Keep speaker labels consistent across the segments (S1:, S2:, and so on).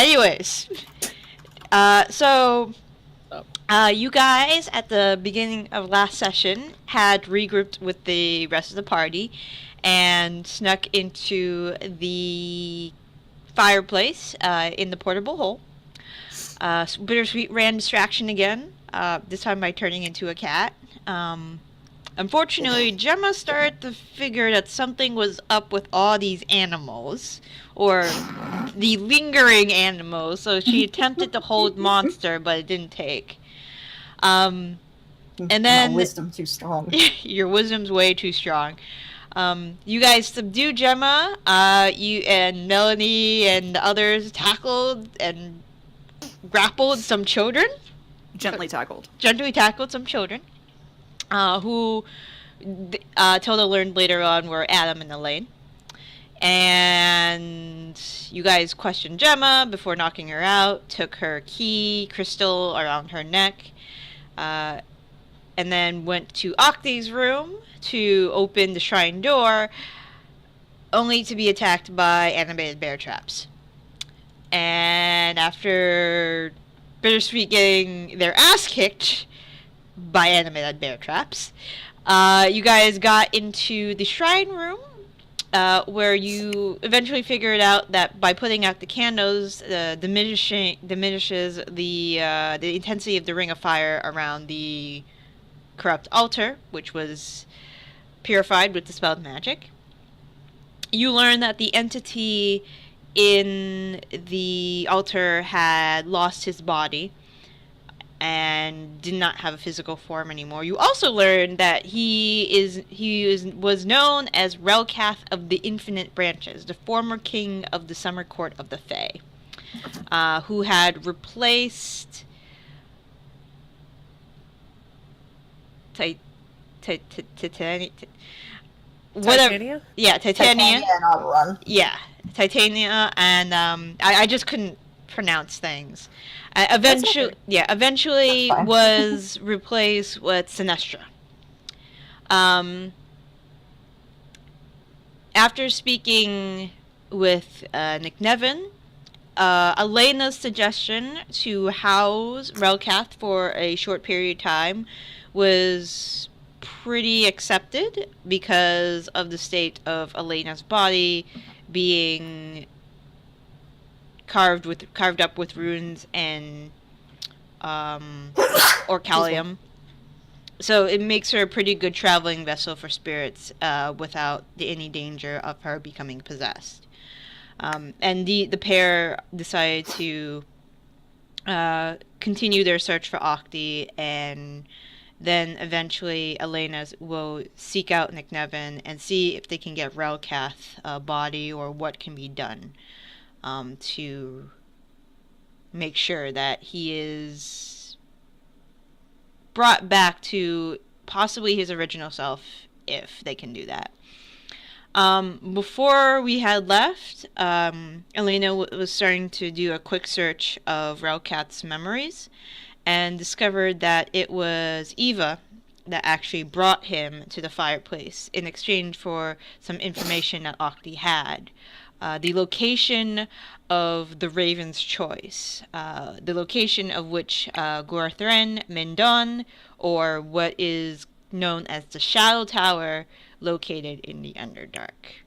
S1: Anyways, you guys at the beginning of last session had regrouped with the rest of the party and snuck into the fireplace in the portable hole. Bittersweet ran distraction again, this time by turning into a cat. Unfortunately, Gemma started to figure that something was up with all these animals, or the lingering animals, so she attempted to hold Monster, but it didn't take. And then...
S2: My wisdom too strong.
S1: Your wisdom's way too strong. You guys subdued Gemma, you and Melanie and the others tackled and grappled some children.
S3: Gently tackled
S1: some children. Who Tilda learned later on were Adam and Elaine. And you guys questioned Gemma before knocking her out, took her key crystal around her neck, and then went to Octi's room to open the shrine door, only to be attacked by animated bear traps. And after Bittersweet getting their ass kicked by animated bear traps, you guys got into the shrine room, where you eventually figured out that by putting out the candles, diminishes the intensity of the ring of fire around the corrupt altar, which was purified with dispelled magic. You learn that the entity in the altar had lost his body and did not have a physical form anymore. You also learned that he was known as Relcath of the Infinite Branches, the former king of the Summer Court of the Fae, who had replaced
S4: Titania?
S1: Yeah, Titania.
S2: And I'll run.
S1: Yeah, Titania, and I just couldn't pronounce things. Eventually was replaced with Sinestra. After speaking with Nick Nevin, Elena's suggestion to house Relcath for a short period of time was pretty accepted because of the state of Elena's body being carved up with runes and orcalium. So it makes her a pretty good traveling vessel for spirits without any danger of her becoming possessed. And the pair decided to continue their search for Octi, and then eventually Elena will seek out Nick Nevin and see if they can get Relcath a body or what can be done to make sure that he is brought back to possibly his original self, if they can do that. Before we had left, Elena was starting to do a quick search of Relcath's memories and discovered that it was Eva that actually brought him to the fireplace in exchange for some information that Octi had. The location of the Raven's Choice, the location of which Gorthren Mendon, or what is known as the Shadow Tower, located in the Underdark.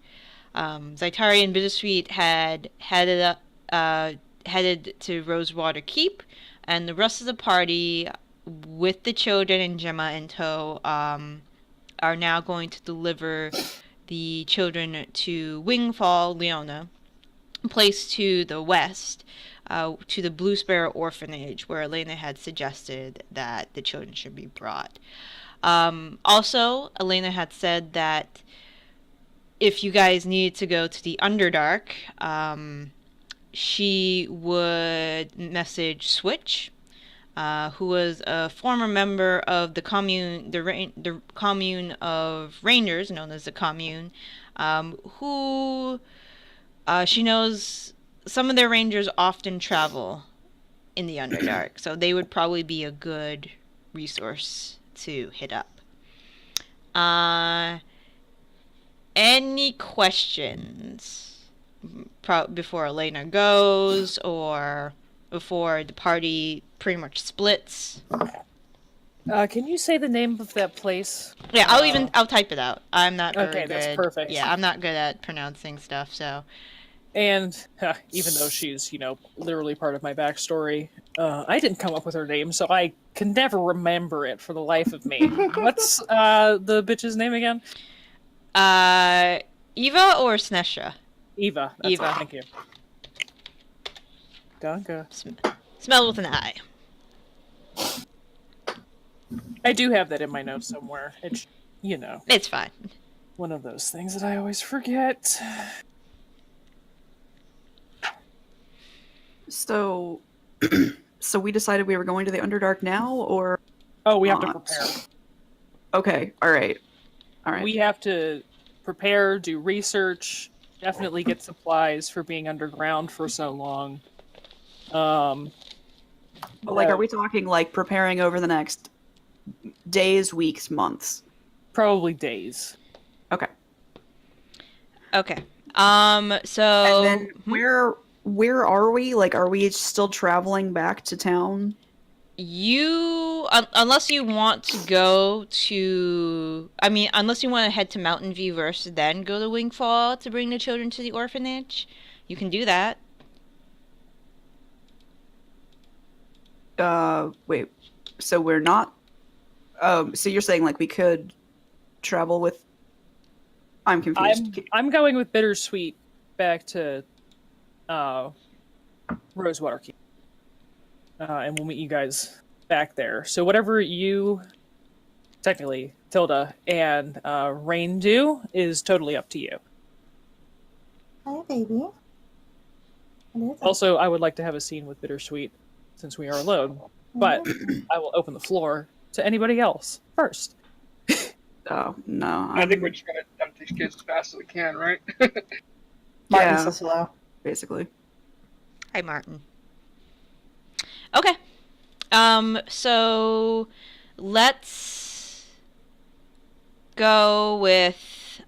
S1: Zaitari and Bittersweet had headed to Rosewater Keep, and the rest of the party, with the children and Gemma in tow, are now going to deliver the children to Wingfall, Leona, a place to the west, to the Blue Sparrow Orphanage, where Elena had suggested that the children should be brought. Also, Elena had said that if you guys needed to go to the Underdark, she would message Switch, who was a former member of the commune, the commune of Rangers, known as the Commune, who she knows some of their rangers often travel in the Underdark, so they would probably be a good resource to hit up. Any questions before Elena goes, or before the party pretty much splits.
S4: Can you say the name of that place?
S1: Yeah, I'll type it out. I'm not very
S4: Okay,
S1: good.
S4: that's perfect.
S1: Yeah, I'm not good at pronouncing stuff, so.
S4: And even though she's, literally part of my backstory, I didn't come up with her name, so I can never remember it for the life of me. What's the bitch's name again?
S1: Eva or Snesha?
S4: Eva. That's
S1: Eva.
S4: It, thank you. Gonga.
S1: Smell with an I.
S4: I do have that in my notes somewhere. It's,
S1: It's fine.
S4: one of those things that I always forget.
S2: So, so we decided we were going to the Underdark now, or?
S4: Oh, we have to prepare.
S2: Okay, all right.
S4: We have to prepare, do research, definitely get supplies for being underground for so long.
S2: Like, are we talking like preparing over the next days, weeks, months?
S4: Probably days.
S2: Okay.
S1: Okay. So.
S2: And then where are we? Like, are we still traveling back to town?
S1: Unless you want to go to, unless you want to head to Mountain View first, then go to Wingfall to bring the children to the orphanage, you can do that.
S2: Wait. So we're not. So you're saying like we could travel with? I'm confused.
S4: I'm going with Bittersweet back to Rosewater Keep. And we'll meet you guys back there. So whatever you, technically, Tilda and Raine do is totally up to you.
S3: Hi, baby.
S4: Also, I would like to have a scene with Bittersweet since we are alone, but I will open the floor to anybody else first.
S2: Oh, no.
S5: I think we're just going to dump these kids as fast as we can, right?
S3: Martin says hello.
S2: Basically.
S1: Hi, Martin. Okay. So let's go with,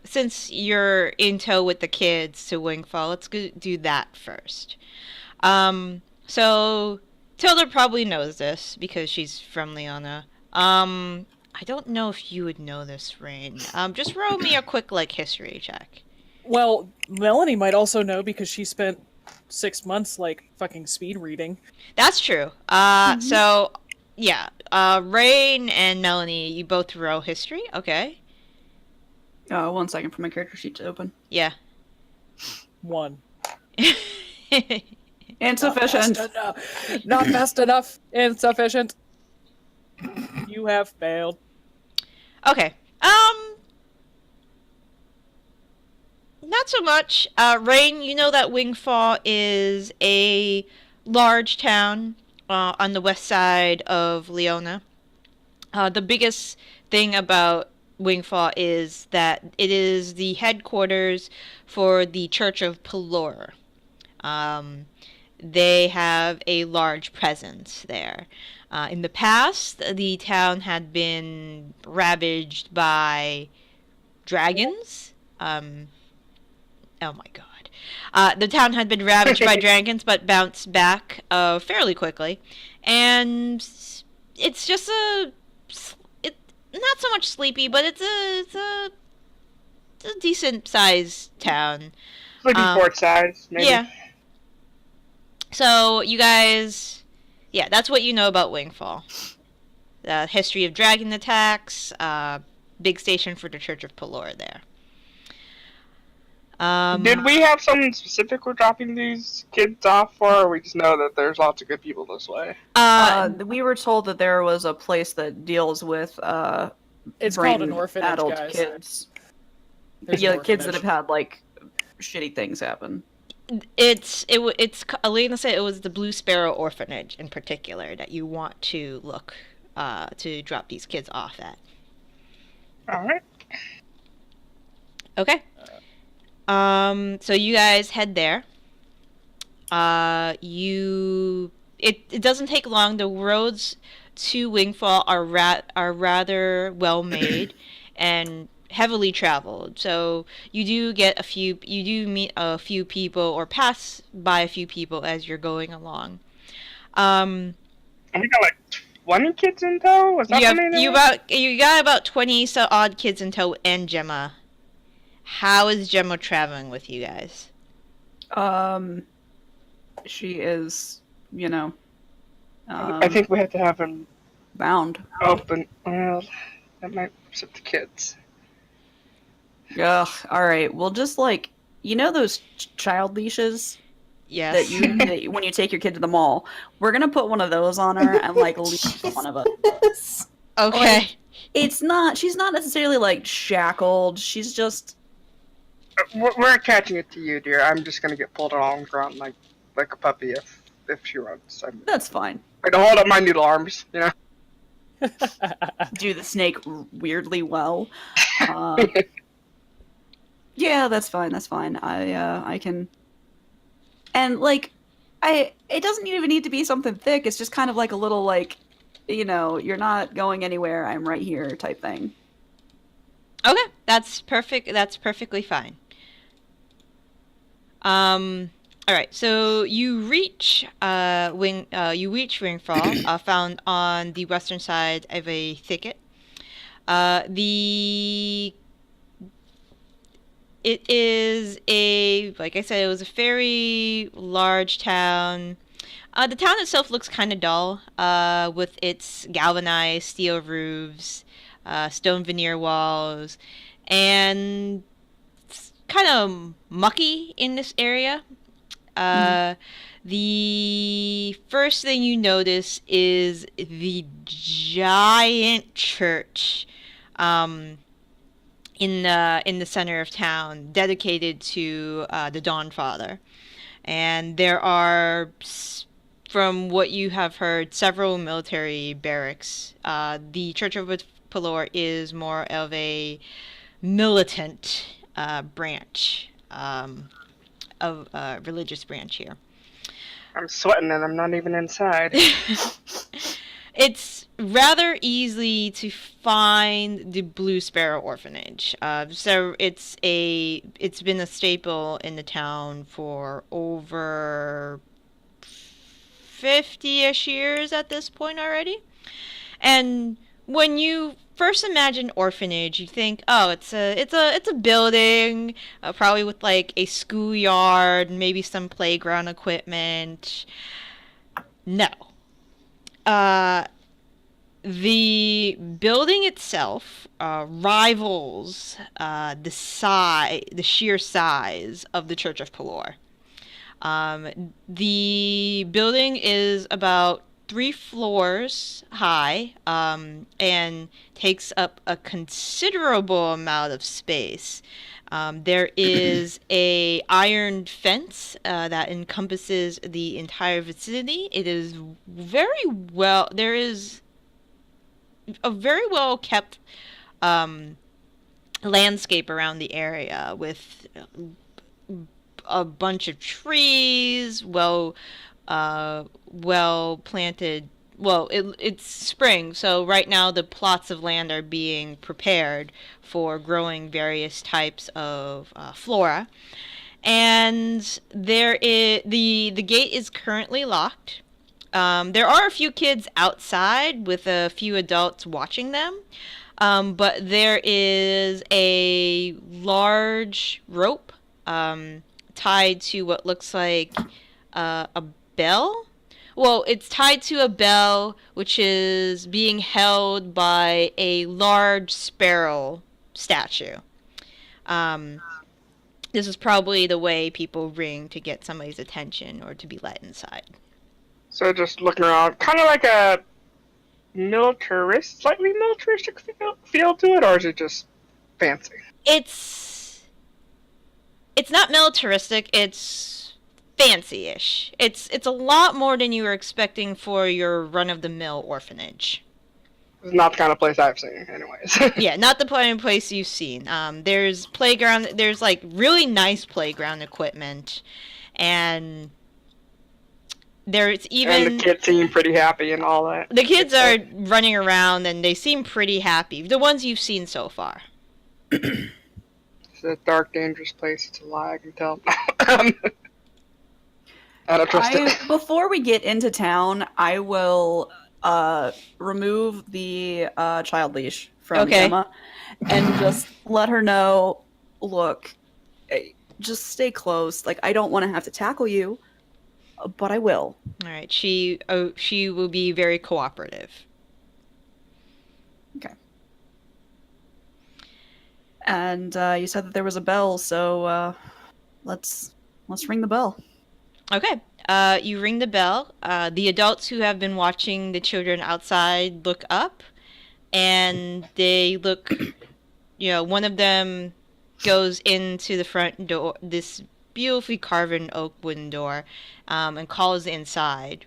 S1: since you're in tow with the kids to Wingfall, let's do that first. So Tilda probably knows this because she's from Leona. I don't know if you would know this, Raine. Just roll me a quick, history check.
S4: Well, Melanie might also know because she spent 6 months, fucking speed reading.
S1: That's true. So, yeah. Raine and Melanie, you both roll history? Okay.
S2: 1 second for my character sheet to open.
S1: Yeah.
S4: 1.
S2: Insufficient.
S4: Not fast enough. Insufficient. You have failed.
S1: Okay. Not so much. Raine, you know that Wingfall is a large town on the west side of Leona. The biggest thing about Wingfall is that it is the headquarters for the Church of Pelor. They have a large presence there. In the past, the town had been ravaged by dragons. Oh my god. The town had been ravaged by dragons, but bounced back fairly quickly. And it's just not so much sleepy, but it's a decent sized town.
S5: Sleepy port size, maybe.
S1: Yeah. So you guys, yeah, that's what you know about Wingfall. The history of dragon attacks, big station for the Church of Pelor there.
S5: Did we have something specific we're dropping these kids off for, or we just know that there's lots of good people this way?
S2: We were told that there was a place that deals with
S4: it's called an orphanage,
S2: adult
S4: guys.
S2: kids.
S4: There's
S2: Yeah,
S4: an
S2: kids that
S4: orphanage.
S2: have had shitty things happen.
S1: It's Elena said it was the Blue Sparrow Orphanage in particular that you want to look to drop these kids off at.
S5: All right.
S1: Okay. So you guys head there. It doesn't take long. The roads to Wingfall are rather well made, and heavily traveled. So you do meet a few people or pass by a few people as you're going along.
S5: And we got like 20 kids in tow? Was that
S1: You got about 20 so odd kids in tow and Gemma. How is Gemma traveling with you guys?
S2: She is,
S5: I think we have to have him
S2: bound.
S5: open. Well, that might upset the kids.
S2: Ugh, alright. We'll just, those child leashes
S1: Yes.
S2: that when you take your kid to the mall? We're gonna put one of those on her and, leash one of us.
S3: Yes.
S1: Okay.
S2: She's not necessarily, shackled. She's just...
S5: We're attaching it to you, dear. I'm just gonna get pulled along around like a puppy if she runs.
S2: That's fine.
S5: I can hold up my noodle arms,
S2: Do the snake weirdly well. Yeah, that's fine. I can... And, it doesn't even need to be something thick. It's just kind of like a little, you're not going anywhere, I'm right here type thing.
S1: Okay, that's perfect. That's perfectly fine. All right. So you reach Wingfall, found on the western side of a thicket. It is like I said, it was a very large town. The town itself looks kind of dull, with its galvanized steel roofs, stone veneer walls, and it's kind of mucky in this area. The first thing you notice is the giant church in the center of town, dedicated to the Dawn Father. And there are, from what you have heard, several military barracks. The Church of Pelor is more of a militant branch of religious branch here.
S5: I'm sweating and I'm not even inside.
S1: It's rather easy to find the Blue Sparrow Orphanage. So it's been a staple in the town for over 50-ish years at this point already. And when you first imagine orphanage, you think, oh, it's a building, probably with like a schoolyard, maybe some playground equipment. No. The building itself rivals the sheer size of the Church of Pelor. The building is about 3 floors high, and takes up a considerable amount of space. There is a iron fence that encompasses the entire vicinity. It is there is a very well kept landscape around the area with a bunch of trees, well planted. Well, it's spring, so right now the plots of land are being prepared for growing various types of flora. And the gate is currently locked. There are a few kids outside with a few adults watching them, but there is a large rope tied to what looks like a bell. Well, it's tied to a bell, which is being held by a large sparrow statue. This is probably the way people ring to get somebody's attention or to be let inside.
S5: So just looking around, kind of like a slightly militaristic feel to it, or is it just fancy?
S1: It's not militaristic. It's fancy-ish. It's a lot more than you were expecting for your run-of-the-mill orphanage.
S5: It's not the kind of place I've seen, anyways.
S1: Yeah, not the kind of place you've seen. There's playground. There's like really nice playground equipment, and there's even.
S5: And the kids seem pretty happy and all that.
S1: The kids are running around and they seem pretty happy. The ones you've seen so far.
S5: It's a dark, dangerous place. It's a lie. I can tell. I don't trust it.
S2: Before we get into town, I will remove the child leash from
S1: Okay.
S2: Gemma and just let her know, look, just stay close. Like, I don't want to have to tackle you, but I will.
S1: All right. She will be very cooperative.
S2: Okay. And you said that there was a bell, so let's ring the bell.
S1: Okay. You ring the bell. The adults who have been watching the children outside look up, and they look. One of them goes into the front door, this beautifully carven oak wooden door, and calls inside.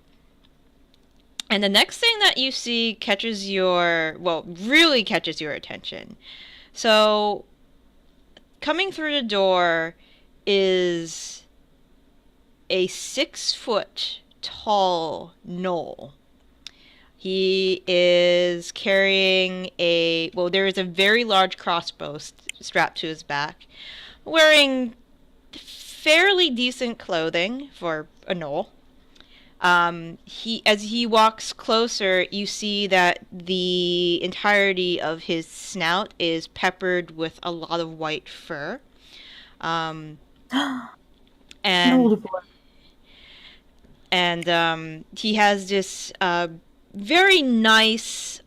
S1: And the next thing that you see really catches your attention. So, coming through the door is a 6-foot tall gnoll. He is carrying there is a very large crossbow strapped to his back, wearing fairly decent clothing for a gnoll. As he walks closer, you see that the entirety of his snout is peppered with a lot of white fur. And he has this very nice,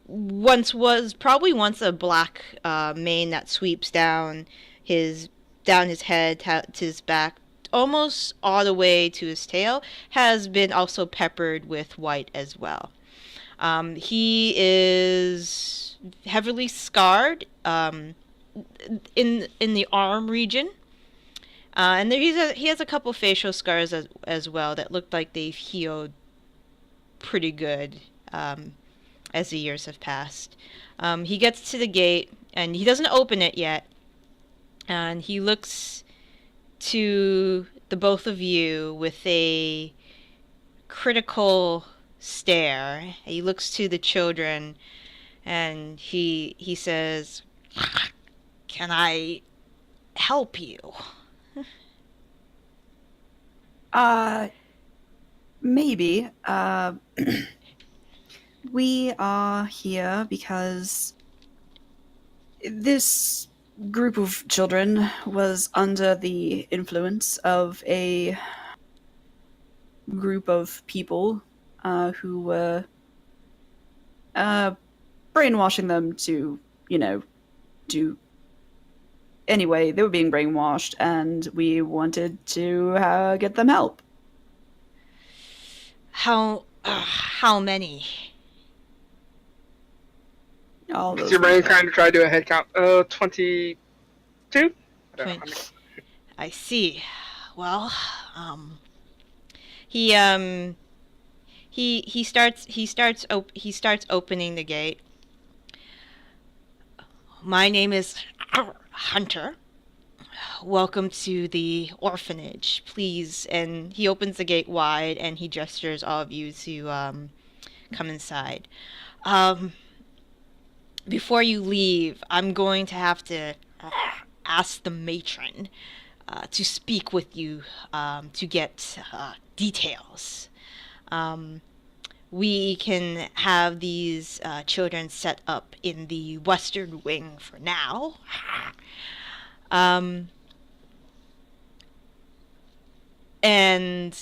S1: once a black mane that sweeps down his head to his back, almost all the way to his tail, has been also peppered with white as well. He is heavily scarred in the arm region. And he has a couple facial scars as well that look like they've healed pretty good as the years have passed. He gets to the gate, and he doesn't open it yet. And he looks to the both of you with a critical stare. He looks to the children, and he says, "Can I help you?"
S2: Maybe. We are here because this group of children was under the influence of a group of people who were brainwashing them to, do. Anyway, they were being brainwashed, and we wanted to get them help.
S1: How many?
S2: All those
S5: Your brain
S2: people.
S5: kind of tried to do a head count. 22?
S1: I see. Well, he starts opening the gate. My name is Hunter. Welcome to the orphanage, please. And he opens the gate wide, and he gestures all of you to come inside. Before you leave, I'm going to have to ask the matron to speak with you to get details. We can have these children set up in the western wing for now. And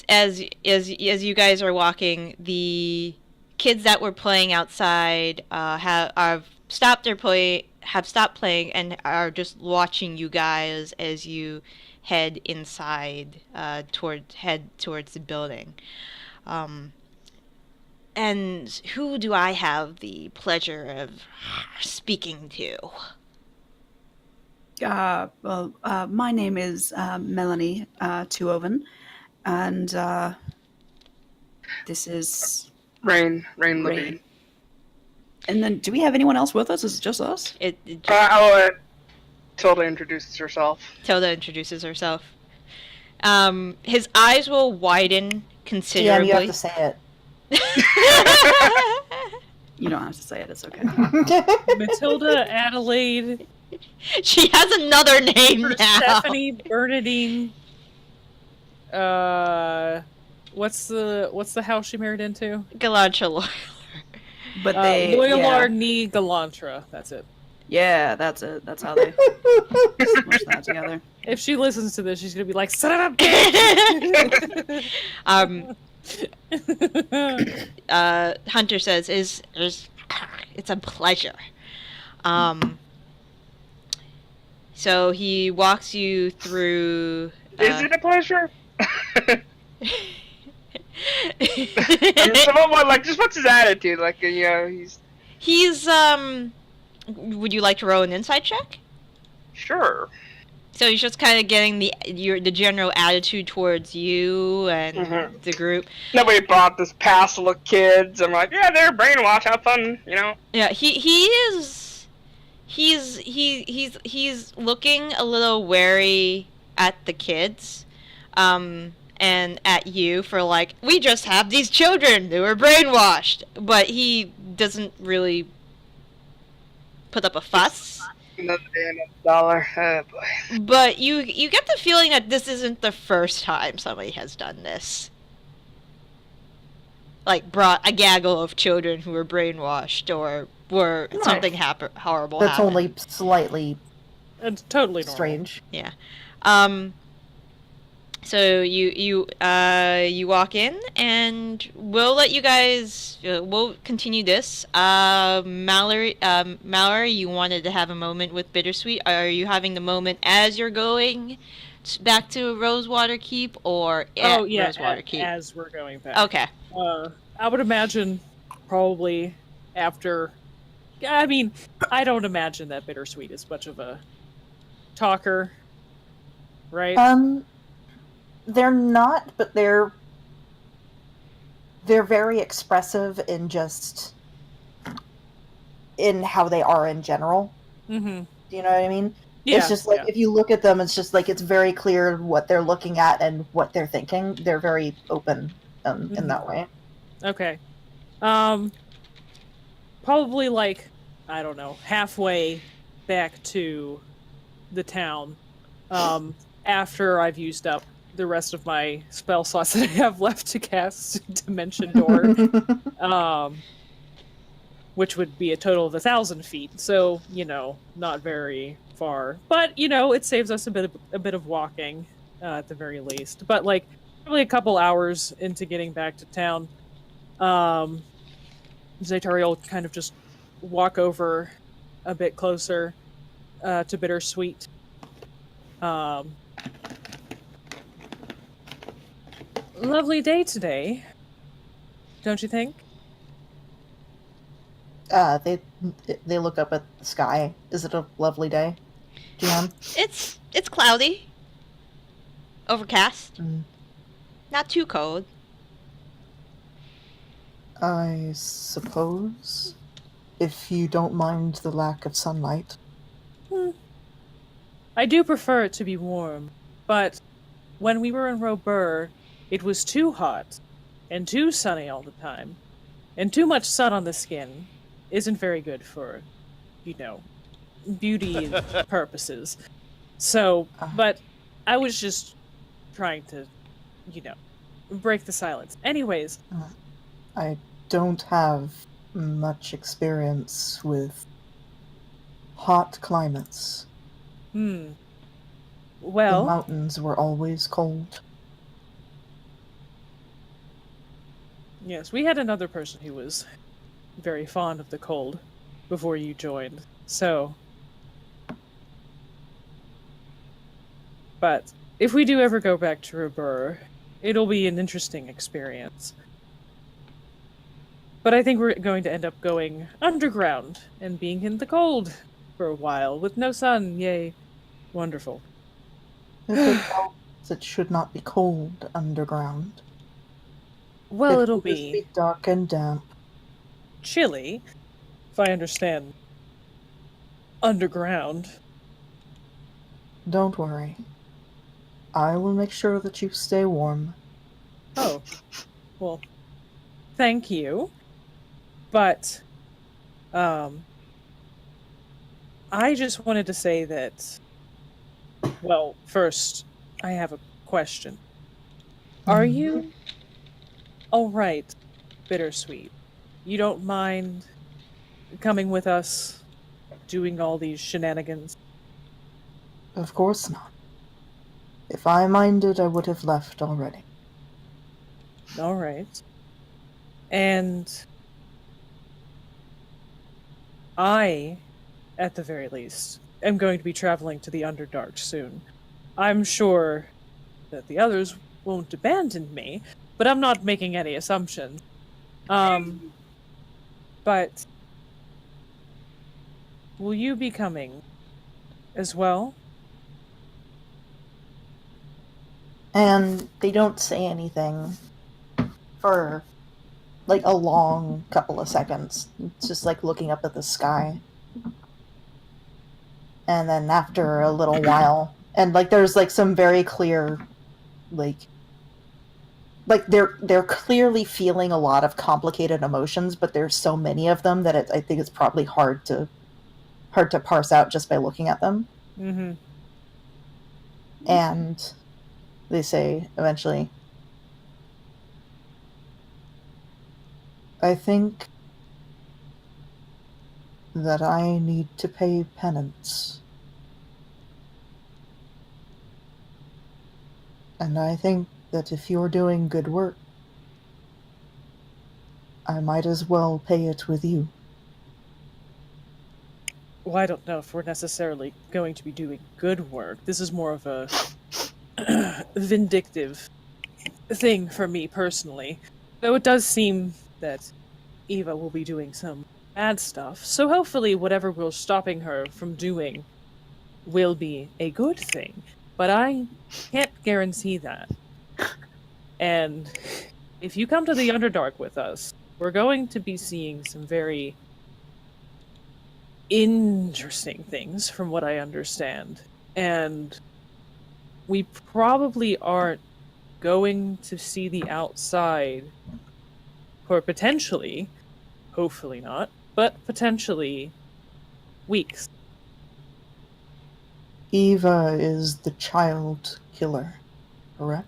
S1: as you guys are walking, the kids that were playing outside have stopped playing and are just watching you guys as you head inside towards the building. And who do I have the pleasure of speaking to?
S2: My name is Melanie Tuoven, and this is
S5: Raine Levine.
S2: And then, do we have anyone else with us? Is it just us?
S5: Tilda introduces herself.
S1: Tilda introduces herself. His eyes will widen considerably.
S3: Yeah, you have to say it.
S2: You don't have to say it. It's okay.
S4: Matilda, Adelaide,
S1: She has another name now.
S4: Stephanie, Bernadine. What's the house she married into?
S1: Galantra.
S2: But they,
S4: Loyalar Ni Galantra. That's it.
S2: yeah, that's it. That's how they smush that together.
S4: If she listens to this, she's gonna be like, "Son of a bitch!"
S1: Hunter says, "Is it's a pleasure." So he walks you through.
S5: Is it a pleasure? Someone like, just what's his attitude? Like,
S1: He's Would you like to roll an insight check?
S5: sure.
S1: So he's just kind of getting the general attitude towards you and the group.
S5: Nobody brought this passel of kids. I'm like, yeah, they're brainwashed. Have fun,
S1: Yeah, he's looking a little wary at the kids, and at you for like, we just have these children who are brainwashed, but he doesn't really put up a fuss.
S5: Another day, another dollar. Oh, boy.
S1: But you get the feeling that this isn't the first time somebody has done this. Like, brought a gaggle of children who were brainwashed or were something horrible
S3: That's
S1: happened.
S3: only slightly
S4: It's totally normal.
S3: strange.
S1: Yeah. So you walk in, and we'll let you guys. We'll continue this. Mallory, you wanted to have a moment with Bittersweet. Are you having the moment as you're going back to Rosewater Keep, or at Rosewater Keep?
S4: As we're going back.
S1: Okay.
S4: I would imagine probably after. I mean, I don't imagine that Bittersweet is much of a talker, right?
S3: They're not, but they're very expressive in how they are in general.
S4: Mm-hmm.
S3: Do you know what I mean?
S4: Yeah,
S3: It's just like, if you look at them, it's just like, it's very clear what they're looking at and what they're thinking. They're very open in that way.
S4: Okay. Probably like, I don't know, halfway back to the town, after I've used up the rest of my spell slots that I have left to cast Dimension Door, which would be a total of 1,000 feet. So, not very far, but it saves us a bit of walking, at the very least. But like, probably a couple hours into getting back to town, Zaytari will kind of just walk over a bit closer to Bittersweet. Lovely day today, don't you think?
S3: They look up at the sky. Is it a lovely day, GM?
S1: It's cloudy, overcast,
S3: Mm.
S1: not too cold.
S3: I suppose, if you don't mind the lack of sunlight.
S4: I do prefer it to be warm, but when we were in Robur, it was too hot and too sunny all the time, and too much sun on the skin isn't very good for, beauty purposes. So, but I was just trying to, break the silence. Anyways.
S3: I don't have much experience with hot climates. The
S4: Well,
S3: mountains were always cold.
S4: yes, we had another person who was very fond of the cold before you joined, so. But if we do ever go back to Robur, it'll be an interesting experience. But I think we're going to end up going underground and being in the cold for a while with no sun. Yay. Wonderful.
S3: It should not be cold underground.
S4: Well, it'll
S3: will just
S4: be
S3: dark and damp.
S4: chilly, if I understand underground.
S3: Don't worry. I will make sure that you stay warm.
S4: Oh. Well, thank you. But Um, I just wanted to say that, well, first, I have a question. Are you alright, Bittersweet? You don't mind coming with us, doing all these shenanigans?
S3: Of course not. If I minded, I would have left already.
S4: Alright. And I, at the very least, am going to be traveling to the Underdark soon. I'm sure that the others won't abandon me, but I'm not making any assumptions. But will you be coming as well?
S3: And they don't say anything for like a long couple of seconds. It's just like looking up at the sky. And then after a little while, and like there's like some very clear like they're clearly feeling a lot of complicated emotions, but there's so many of them that I think it's probably hard to parse out just by looking at them.
S4: Mm-hmm.
S3: And they say eventually, I think that I need to pay penance. And I think that if you're doing good work, I might as well pay it with you.
S4: Well, I don't know if we're necessarily going to be doing good work. This is more of a vindictive thing for me personally. Though it does seem that Eva will be doing some bad stuff, so hopefully whatever we're stopping her from doing will be a good thing. But I can't guarantee that. And if you come to the Underdark with us, we're going to be seeing some very interesting things from what I understand. And we probably aren't going to see the outside for potentially, hopefully not, but potentially weeks.
S3: Eva is the child killer, correct?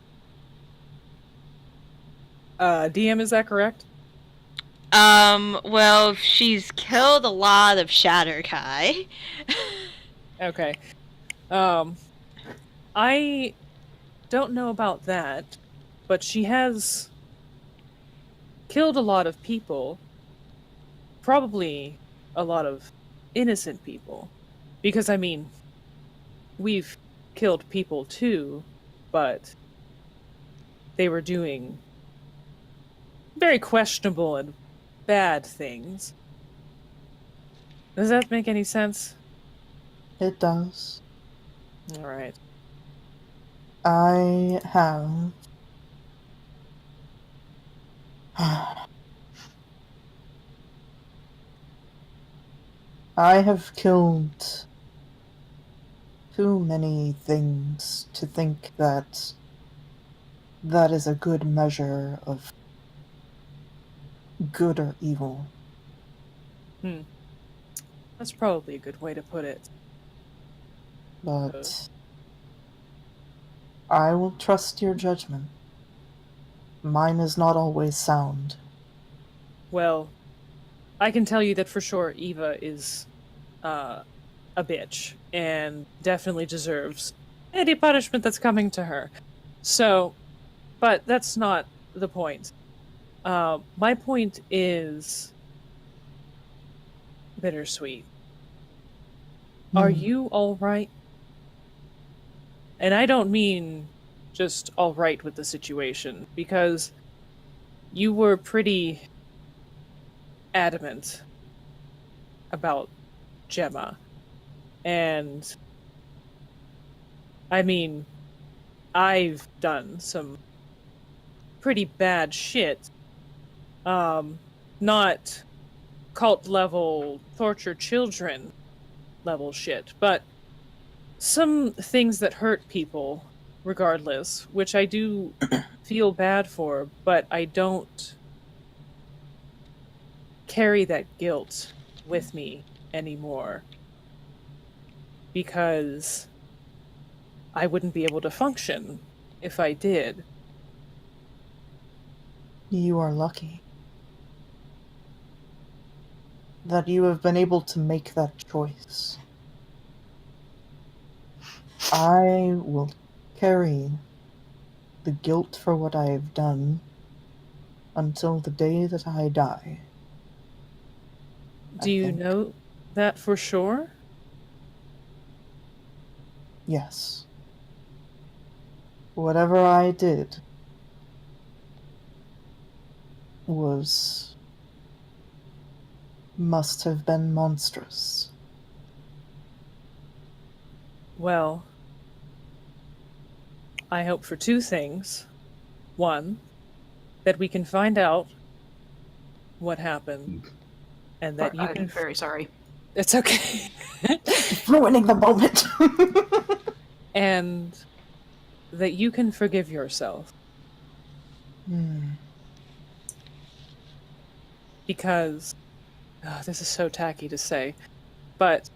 S4: DM, is that correct?
S1: Well, she's killed a lot of Shatterkai.
S4: Okay. I don't know about that, but she has killed a lot of people, probably a lot of innocent people. Because, I mean, we've killed people too, but they were doing very questionable and bad things. Does that make any sense?
S3: It does.
S4: Alright.
S3: I have. I have killed too many things to think that that is a good measure of good or evil.
S4: That's probably a good way to put it.
S3: But I will trust your judgment. Mine is not always sound.
S4: Well, I can tell you that for sure Eva is a bitch and definitely deserves any punishment that's coming to her. So, but that's not the point. My point is Bittersweet. Are you alright? And I don't mean just alright with the situation, because you were pretty adamant about Gemma. And I mean, I've done some pretty bad shit. Not cult level torture children level shit, but some things that hurt people regardless, which I do feel bad for, but I don't carry that guilt with me anymore. Because I wouldn't be able to function if I did.
S3: You are lucky that you have been able to make that choice. I will carry the guilt for what I have done until the day that I die.
S4: Do you know that for sure?
S3: Yes. Whatever I did must have been monstrous.
S4: Well, I hope for two things. One, that we can find out what happened, and that you
S2: I'm
S4: can.
S2: very sorry.
S4: It's okay.
S3: Ruining the moment.
S4: And that you can forgive yourself. Because this is so tacky to say, but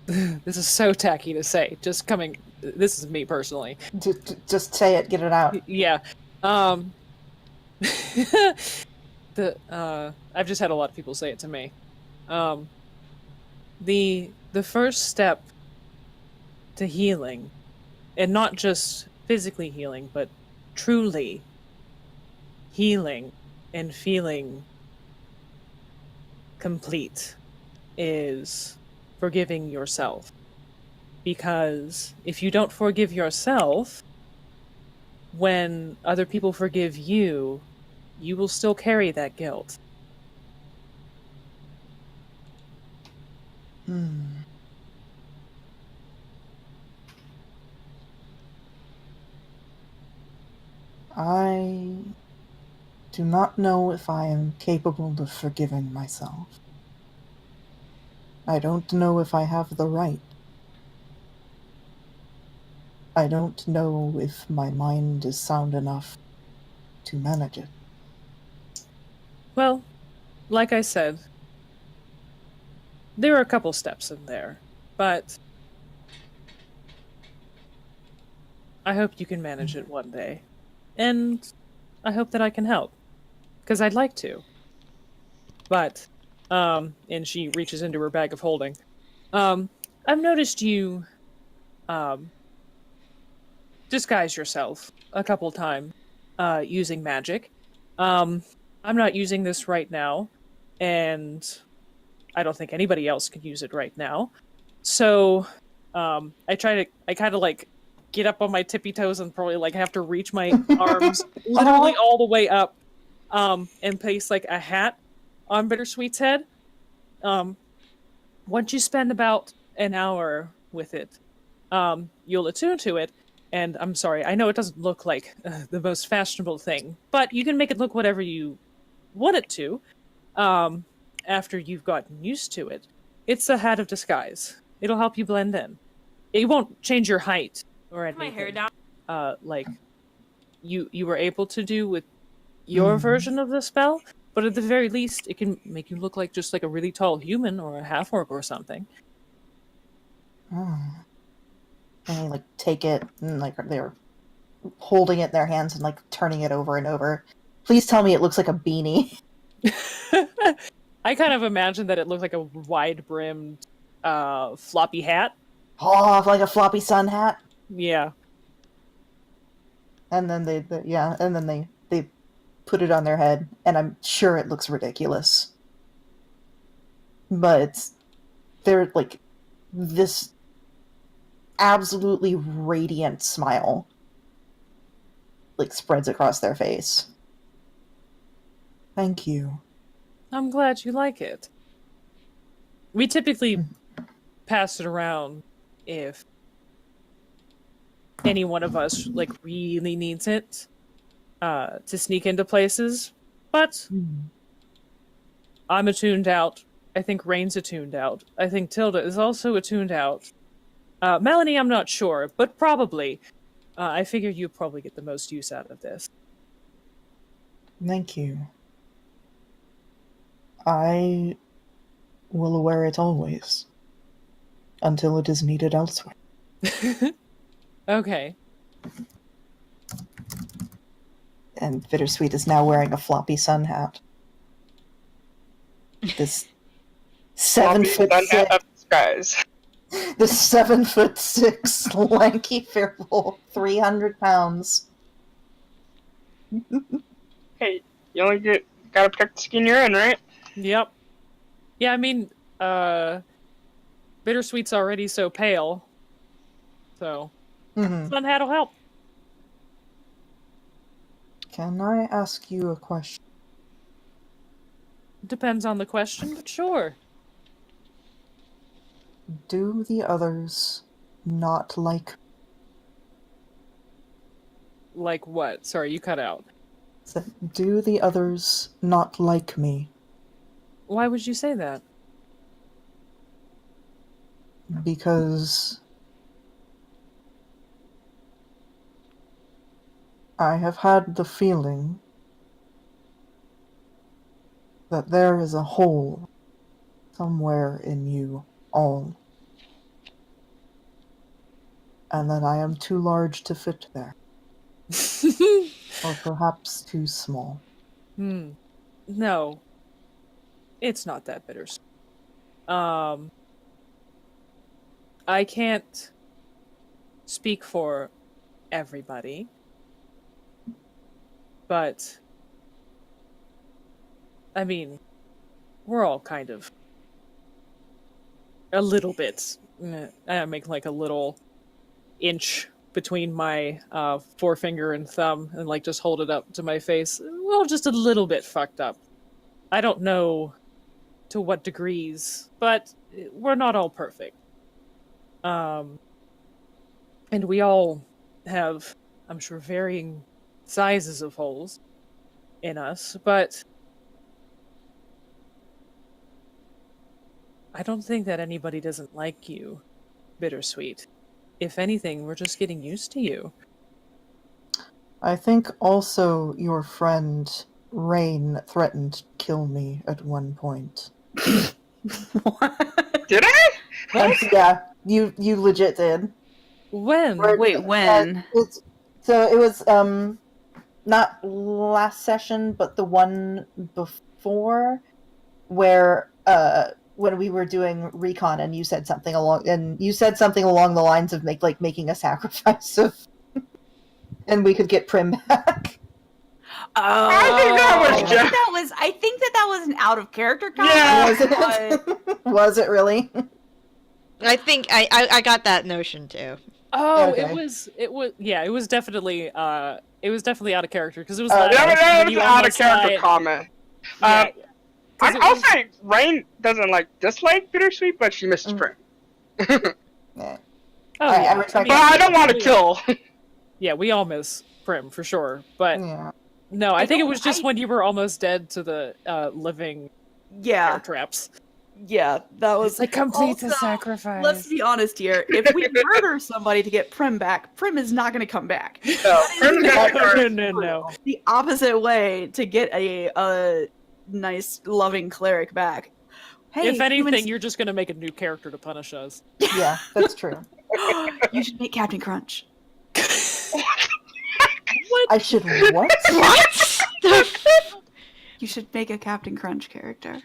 S4: this is so tacky to say. This is me personally.
S3: Just say it, get it out.
S4: Yeah. I've just had a lot of people say it to me. The first step to healing, and not just physically healing, but truly healing and feeling complete, is forgiving yourself. Because if you don't forgive yourself, when other people forgive you, you will still carry that guilt.
S3: I do not know if I am capable of forgiving myself. I don't know if I have the right. I don't know if my mind is sound enough to manage it.
S4: Well, like I said, there are a couple steps in there, but I hope you can manage it one day. And I hope that I can help. Because I'd like to. But, and she reaches into her bag of holding. I've noticed you, disguise yourself a couple times, using magic. I'm not using this right now, and I don't think anybody else can use it right now. So, I kind of like get up on my tippy toes and probably like have to reach my arms literally all the way up, and place like a hat on Bittersweet's head. Once you spend about an hour with it, you'll attune to it. And I'm sorry, I know it doesn't look like the most fashionable thing, but you can make it look whatever you want it to. After you've gotten used to it, it's a hat of disguise. It'll help you blend in. It won't change your height or anything.
S1: My hair down.
S4: Like you were able to do with your version of the spell, but at the very least, it can make you look like just like a really tall human or a half orc or something.
S3: And they like take it and like they're holding it in their hands and like turning it over and over. Please tell me it looks like a beanie.
S4: I kind of imagine that it looked like a wide-brimmed, floppy hat.
S3: Oh, like a floppy sun hat.
S4: Yeah.
S3: And then they put it on their head, and I'm sure it looks ridiculous. But they're like this absolutely radiant smile like spreads across their face. Thank you.
S4: I'm glad you like it. We typically pass it around if any one of us like really needs it to sneak into places. But I'm attuned out. I think Raine's attuned out. I think Tilda is also attuned out. Melanie, I'm not sure, but probably. I figure you probably get the most use out of this.
S3: Thank you. I will wear it always. Until it is needed elsewhere.
S4: Okay.
S3: And Bittersweet is now wearing a floppy sun hat. This 7'6",
S5: Of disguise.
S3: this 7'6", lanky fearful, 300 pounds.
S5: Hey, you only gotta protect the skin you're in, right?
S4: Yep. Yeah, I mean, Bittersweet's already so pale. So, sun hat'll help.
S3: Can I ask you a question?
S4: Depends on the question, but sure.
S3: Do the others not like...
S4: Like what? Sorry, you cut out.
S3: Do the others not like me?
S4: Why would you say that?
S3: Because I have had the feeling that there is a hole somewhere in you all, and that I am too large to fit there, or perhaps too small.
S4: No. It's not that bittersweet. I can't speak for everybody, but I mean, we're all kind of a little bit. I make like a little inch between my forefinger and thumb and like just hold it up to my face. Well, just a little bit fucked up. I don't know to what degrees, but we're not all perfect. And we all have, I'm sure, varying sizes of holes in us, but I don't think that anybody doesn't like you, Bittersweet. If anything, we're just getting used to you.
S3: I think also your friend Raine threatened to kill me at one point.
S2: What?
S5: Did I?
S3: Yeah, you legit did.
S4: When?
S2: Wait, when?
S3: So it was not last session, but the one before, where when we were doing recon, and you said something along the lines of making a sacrifice of, and we could get Prim back.
S2: Oh,
S5: I think that was just.
S2: I think that was an out of character comment.
S5: Yeah.
S3: Was it? Was it really?
S1: I think I got that notion too.
S4: Oh,
S3: Okay.
S4: it was definitely out of character because it was
S5: That was an out of character comment.
S4: Yeah,
S5: I'll say Raine doesn't dislike Bittersweet, but she misses Prim.
S3: Yeah.
S4: Oh,
S3: I
S4: yeah.
S3: retract
S5: But I don't want to kill.
S4: Yeah, we all miss Prim for sure. But
S3: Yeah.
S4: no, I think it was just when you were almost dead to the living bear traps.
S2: Yeah, that was
S4: Like complete the sacrifice.
S2: Let's be honest here. If we murder somebody to get Prim back, Prim is not going to come back.
S5: No, Prim's
S4: No.
S2: The opposite way to get a nice, loving cleric back. Hey,
S4: If anything,
S2: humans,
S4: you're just going to make a new character to punish us.
S3: Yeah, that's true.
S2: you should make Captain Crunch.
S3: I should what?
S1: What?
S2: You should make a Captain Crunch character.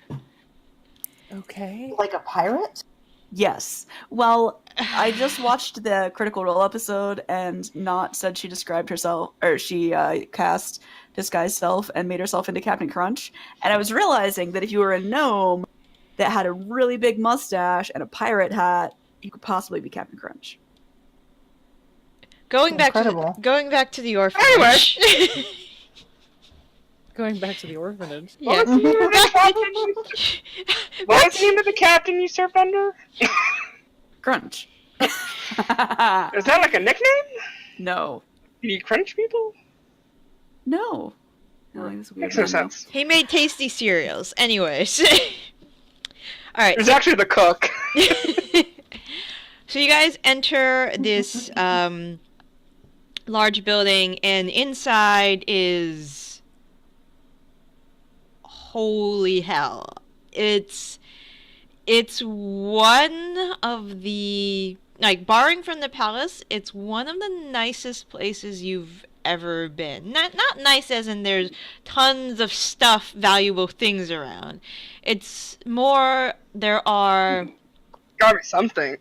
S4: Okay.
S3: Like a pirate?
S2: Yes. Well, I just watched the Critical Role episode, and Not said she described herself, or she cast Disguise Self and made herself into Captain Crunch. And I was realizing that if you were a gnome that had a really big mustache and a pirate hat, you could possibly be Captain Crunch.
S1: Going back to the orphanage.
S5: Anyway.
S4: Going back to the orphanage.
S1: Yeah.
S5: What was the name of the captain you served under?
S2: Crunch.
S5: Is that like a nickname?
S2: No.
S5: Do you crunch people?
S2: No. No, he was a weird.
S5: Makes no
S2: man, though.
S5: sense.
S1: He made tasty cereals. Anyways. Alright.
S5: It was actually the cook.
S1: So you guys enter this large building, and inside is holy hell. It's It's one of the, like, barring from the palace, it's one of the nicest places you've ever been. Not nice as in there's tons of stuff, valuable things around. It's more
S5: Gotta be something.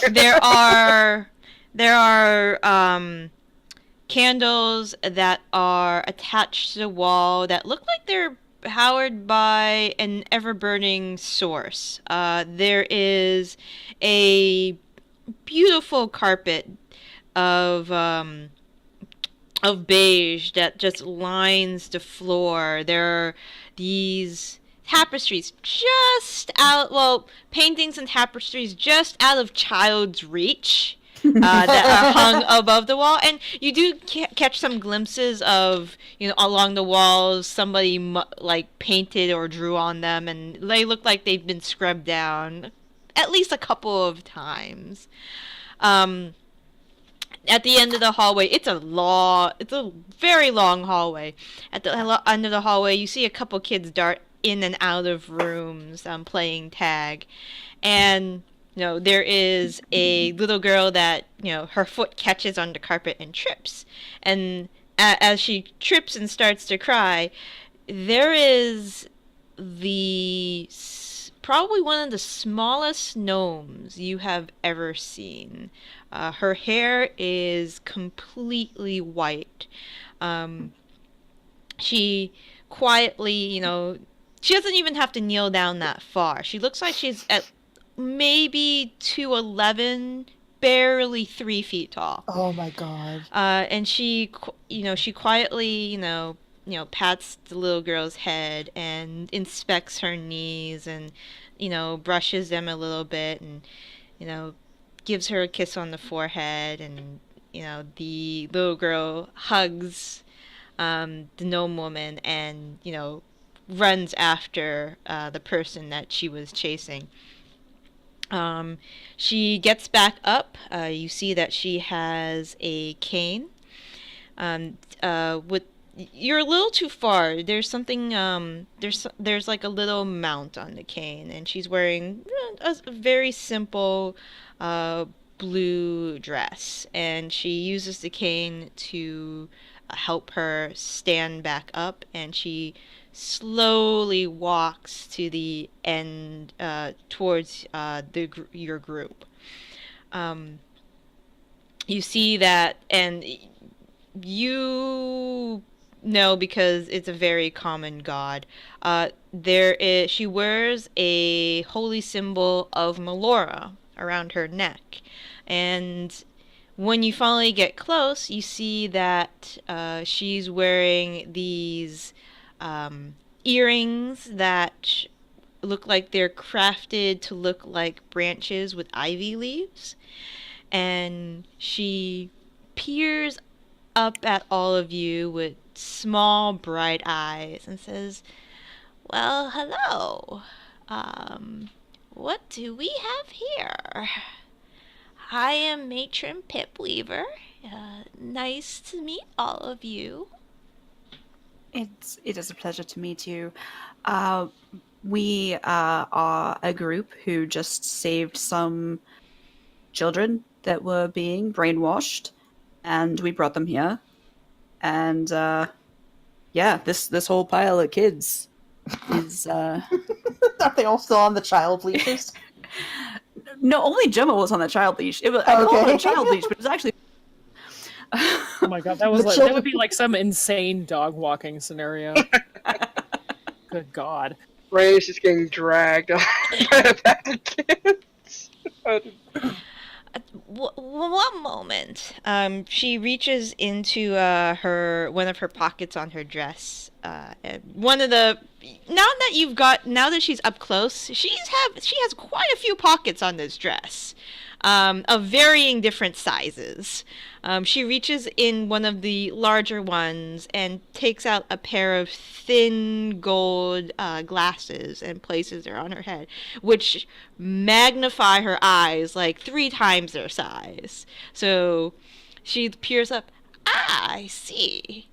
S1: there are there are candles that are attached to the wall that look like they're powered by an ever-burning source. There is a beautiful carpet of beige that just lines the floor. There are these tapestries just out, well, paintings and tapestries just out of child's reach. That are hung above the wall, and you do catch some glimpses of, along the walls, somebody like painted or drew on them, and they look like they've been scrubbed down at least a couple of times. At the end of the hallway, it's a very long hallway. At the end of the hallway, you see a couple kids dart in and out of rooms, playing tag, and there is a little girl that, her foot catches on the carpet and trips. And as she trips and starts to cry, there is probably one of the smallest gnomes you have ever seen. Her hair is completely white. She quietly, she doesn't even have to kneel down that far. She looks like she's at maybe 2'11", barely 3 feet tall.
S3: Oh my god.
S1: And she quietly, pats the little girl's head and inspects her knees and, brushes them a little bit and, gives her a kiss on the forehead, and, the little girl hugs the gnome woman and, runs after the person that she was chasing. She gets back up. You see that she has a cane. You're a little too far. There's something. There's like a little mount on the cane, and she's wearing a very simple, blue dress, and she uses the cane to help her stand back up, and she slowly walks to the end, towards your group. You see that, and you know, because it's a very common god. She wears a holy symbol of Melora around her neck, and when you finally get close, you see that she's wearing these earrings that look like they're crafted to look like branches with ivy leaves. And she peers up at all of you with small, bright eyes and says, "Well, hello. What do we have here? I am Matron Pipweaver. Nice to meet all of you."
S2: It is a pleasure to meet you. We are a group who just saved some children that were being brainwashed, and we brought them here. And this whole pile of kids is
S3: Are they all still on the child leashes?
S2: No, only Gemma was on the child leash. I called it a child leash, but it was actually.
S4: Oh my god, that would be like some insane dog walking scenario. Good god.
S5: Ray's just getting dragged by a pack of kids.
S1: One moment. She reaches into one of her pockets on her dress. And now that she's up close, she has quite a few pockets on this dress, of varying different sizes. She reaches in one of the larger ones and takes out a pair of thin gold glasses and places her on her head, which magnify her eyes like 3 times their size. So she peers up. "Ah, I see.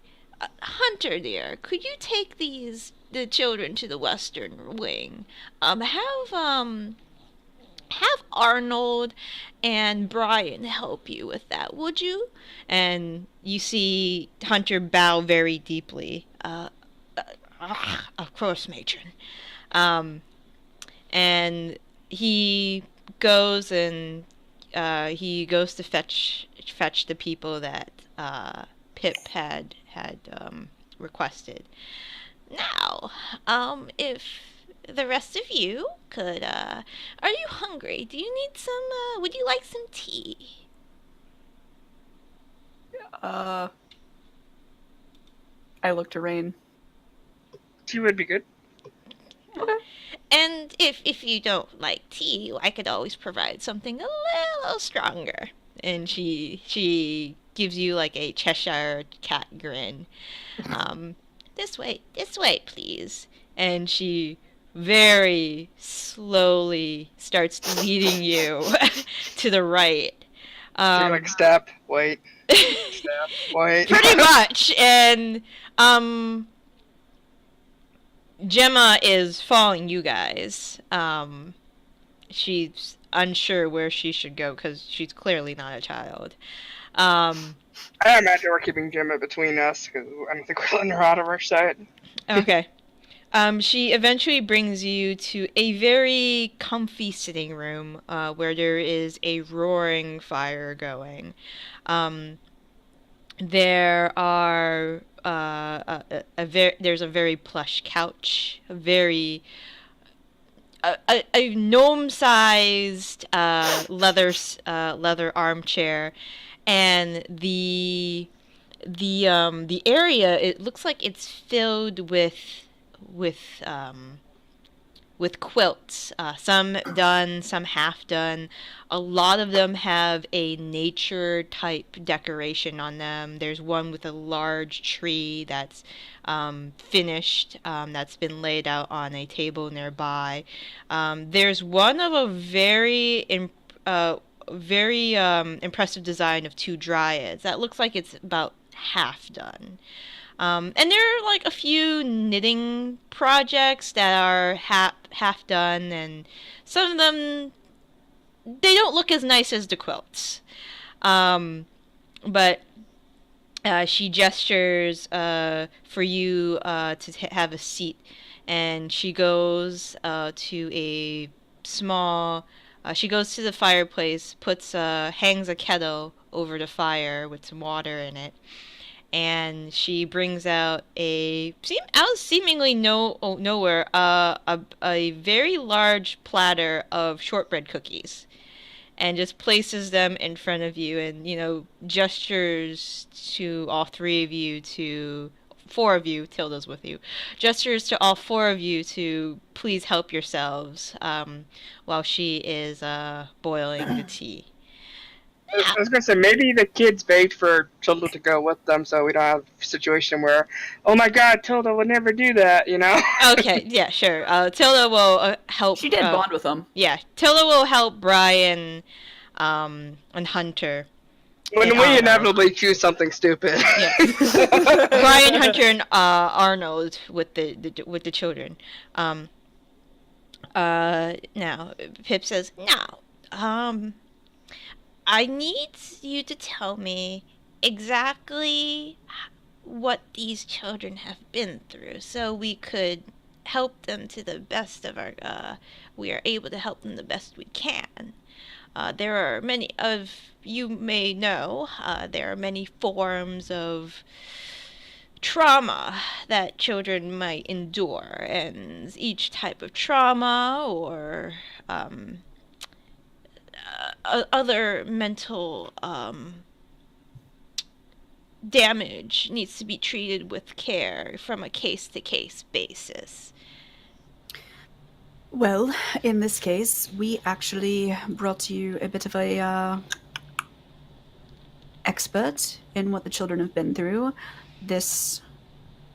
S1: Hunter dear, could you take these the children to the western wing. Have Arnold and Brian help you with that, would you? And you see Hunter bow very deeply. Of course, matron. And he goes and he goes to fetch the people that Pip had requested. Now, if the rest of you could, are you hungry? Do you need some, would you like some tea?
S2: I look to Raine.
S5: Tea would be good.
S2: Okay.
S1: And if you don't like tea, I could always provide something a little stronger. And she gives you like a Cheshire cat grin. This way, please. And she very slowly starts leading you to the right.
S5: So you're like, step, wait, step, wait.
S1: Pretty much. And Gemma is following you guys. She's unsure where she should go because she's clearly not a child.
S5: I imagine we're keeping Gemma between us because I don't think we're letting her out of our sight.
S1: Okay. She eventually brings you to a very comfy sitting room where there is a roaring fire going. There are there's a very plush couch, a gnome-sized leather armchair, and the area, it looks like it's filled with quilts, some done, some half done. A lot of them have a nature type decoration on them. There's one with a large tree that's finished, that's been laid out on a table nearby. There's one of a very impressive design of two dryads that looks like it's about half done. And there are like a few knitting projects that are half done, and some of them, they don't look as nice as the quilts. But she gestures for you to have a seat, and she goes to a small. She goes to the fireplace, hangs a kettle over the fire with some water in it. And she brings out seemingly nowhere a very large platter of shortbread cookies, and just places them in front of you, and gestures to all four of you. Tilda's with you. Gestures to all four of you to please help yourselves while she is boiling the tea.
S5: I was gonna say, maybe the kids begged for Tilda to go with them, so we don't have a situation where, oh my god, Tilda would never do that,
S1: Okay, yeah, sure. Tilda will help.
S2: She did bond with them.
S1: Yeah, Tilda will help Brian and Hunter.
S5: When we inevitably choose something stupid.
S1: Yeah. Brian, Hunter, and Arnold with the children. Now, Pip says, now, I need you to tell me exactly what these children have been through, so we could help them to the best of our. We are able to help them the best we can. There are many you may know. There are many forms of trauma that children might endure, and each type of trauma or other mental damage needs to be treated with care from a case-to-case basis.
S2: Well, in this case, we actually brought you a bit of a expert in what the children have been through. This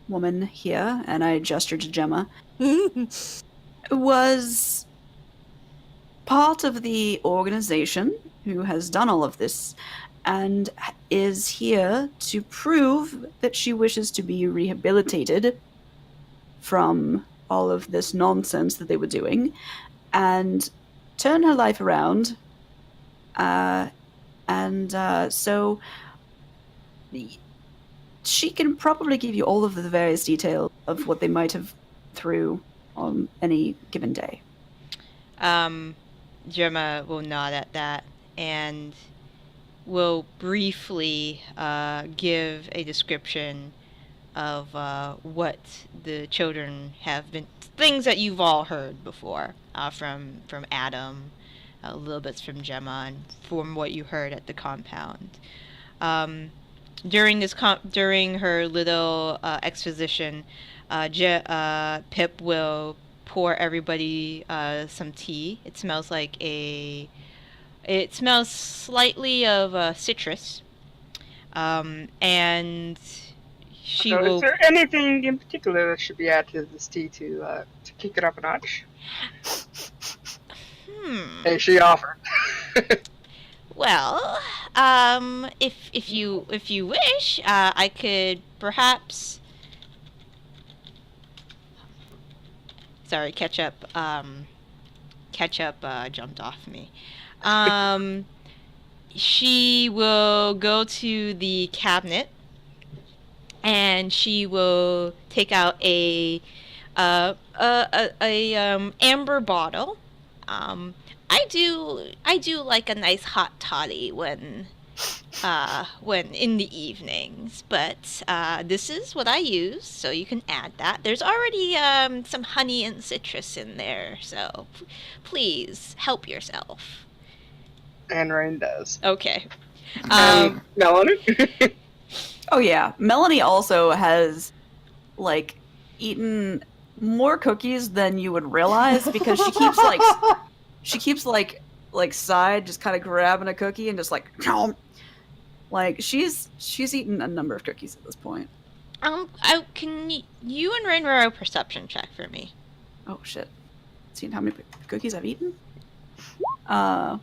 S2: woman here, and I gestured to Gemma, was part of the organization who has done all of this and is here to prove that she wishes to be rehabilitated from all of this nonsense that they were doing and turn her life around. So she can probably give you all of the various details of what they might have through on any given day.
S1: Gemma will nod at that and will briefly give a description of what the children have been, things that you've all heard before from Adam, a little bit from Gemma, and from what you heard at the compound. During her little exposition, Pip will pour everybody some tea. It smells slightly of citrus, and she
S5: So
S1: will.
S5: is there anything in particular that should be added to this tea to kick it up a notch? Hey, she offered.
S1: Well, if you wish, I could perhaps. Sorry, ketchup jumped off me. She will go to the cabinet, and she will take out a amber bottle. I do like a nice hot toddy when in the evenings, but this is what I use, so you can add that. There's already some honey and citrus in there, so please help yourself.
S5: And Raine does.
S1: Okay.
S5: Melanie?
S2: Oh yeah, Melanie also has like eaten more cookies than you would realize because she keeps like side just kind of grabbing a cookie and just like she's eaten a number of cookies at this point.
S1: Can you and Rain roll a perception check for me?
S2: Oh shit! Seen how many cookies I've eaten? I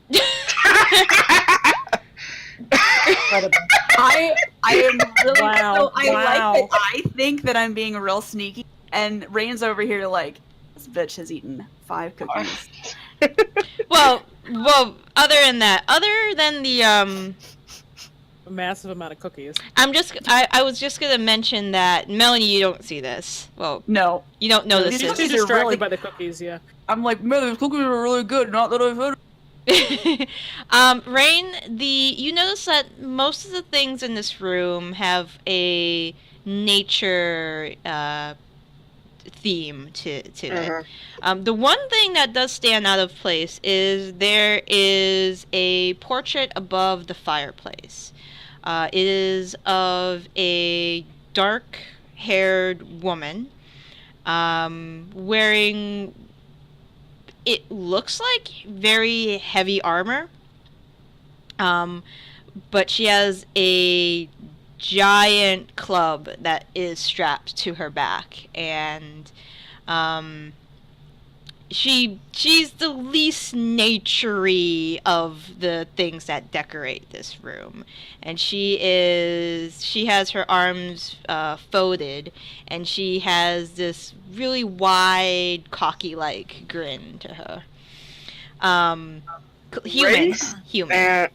S2: am really
S4: Wow,
S2: I
S4: wow.
S2: like that I think that I'm being real sneaky, and Rain's over here like, this bitch has eaten 5 cookies.
S1: Well, other than the
S4: A massive amount of cookies.
S1: I was just gonna mention that Melanie, you don't see this. Well,
S2: No,
S1: you don't know
S2: These
S1: this.
S4: She's too
S2: cookies are
S4: distracted
S2: really-
S4: by the cookies, yeah.
S2: I'm like, man, these cookies are really good. Not that I've heard.
S1: Rain, you notice that most of the things in this room have a nature theme to it. The one thing that does stand out of place is there is a portrait above the fireplace. It is of a dark-haired woman wearing, it looks like, very heavy armor. But she has a giant club that is strapped to her back, and she's the least naturey of the things that decorate this room, and she has her arms folded, and she has this really wide, cocky-like grin to her.
S5: Race?
S1: Human.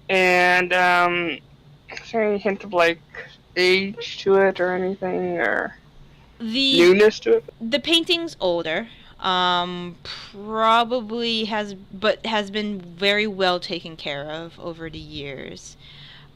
S5: And is there any hint of like age to it or anything, or newness to it?
S1: The painting's older. Probably has been very well taken care of over the years.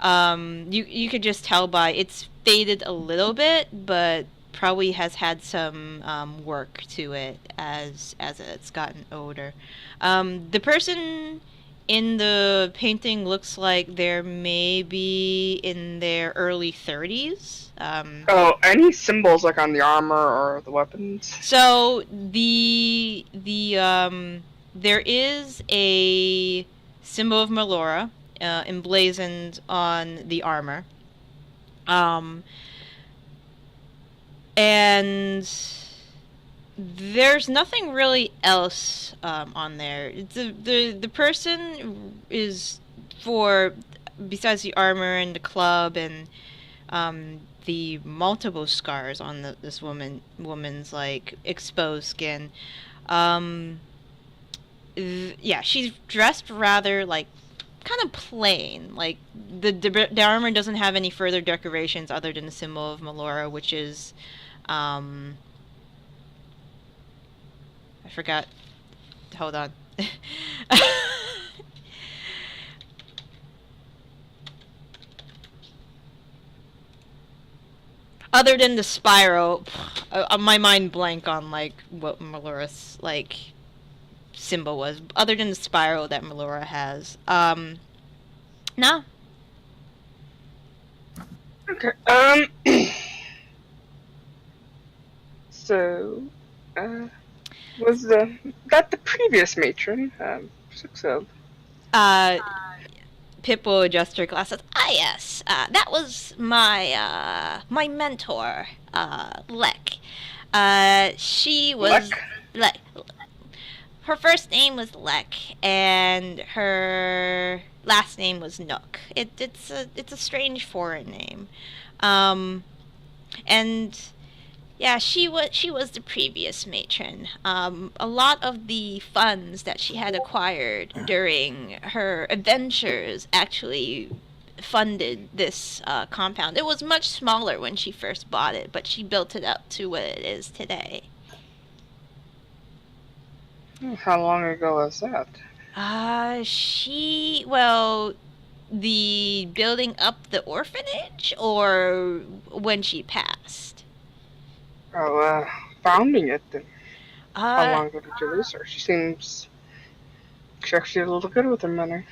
S1: You could just tell by it's faded a little bit, but probably has had some work to it as it's gotten older. The person in the painting looks like they're maybe in their early 30s.
S5: Any symbols like on the armor or the weapons?
S1: So there is a symbol of Melora emblazoned on the armor. And there's nothing really else on there. The person is, for besides the armor and the club and the multiple scars on this woman's like exposed skin. Yeah, she's dressed rather like kind of plain. Like the armor doesn't have any further decorations other than the symbol of Melora, which is I forgot. Hold on. Other than the spiral, my mind blank on like what Melora's like symbol was. Other than the spiral that Melora has, no.
S5: Okay. So, was that the previous matron? So.
S1: Pip will adjust her glasses. Ah, yes. That was my mentor, Lek. She was Lek. Her first name was Lek, and her last name was Nook. It's a strange foreign name, and yeah, she was the previous matron. A lot of the funds that she had acquired during her adventures actually funded this compound. It was much smaller when she first bought it, but she built it up to what it is today.
S5: How long ago was that?
S1: The building up the orphanage, or when she passed?
S5: Oh, founding it then. How
S1: Uh,
S5: long ago did you lose her? She seems she's actually a little good with her money.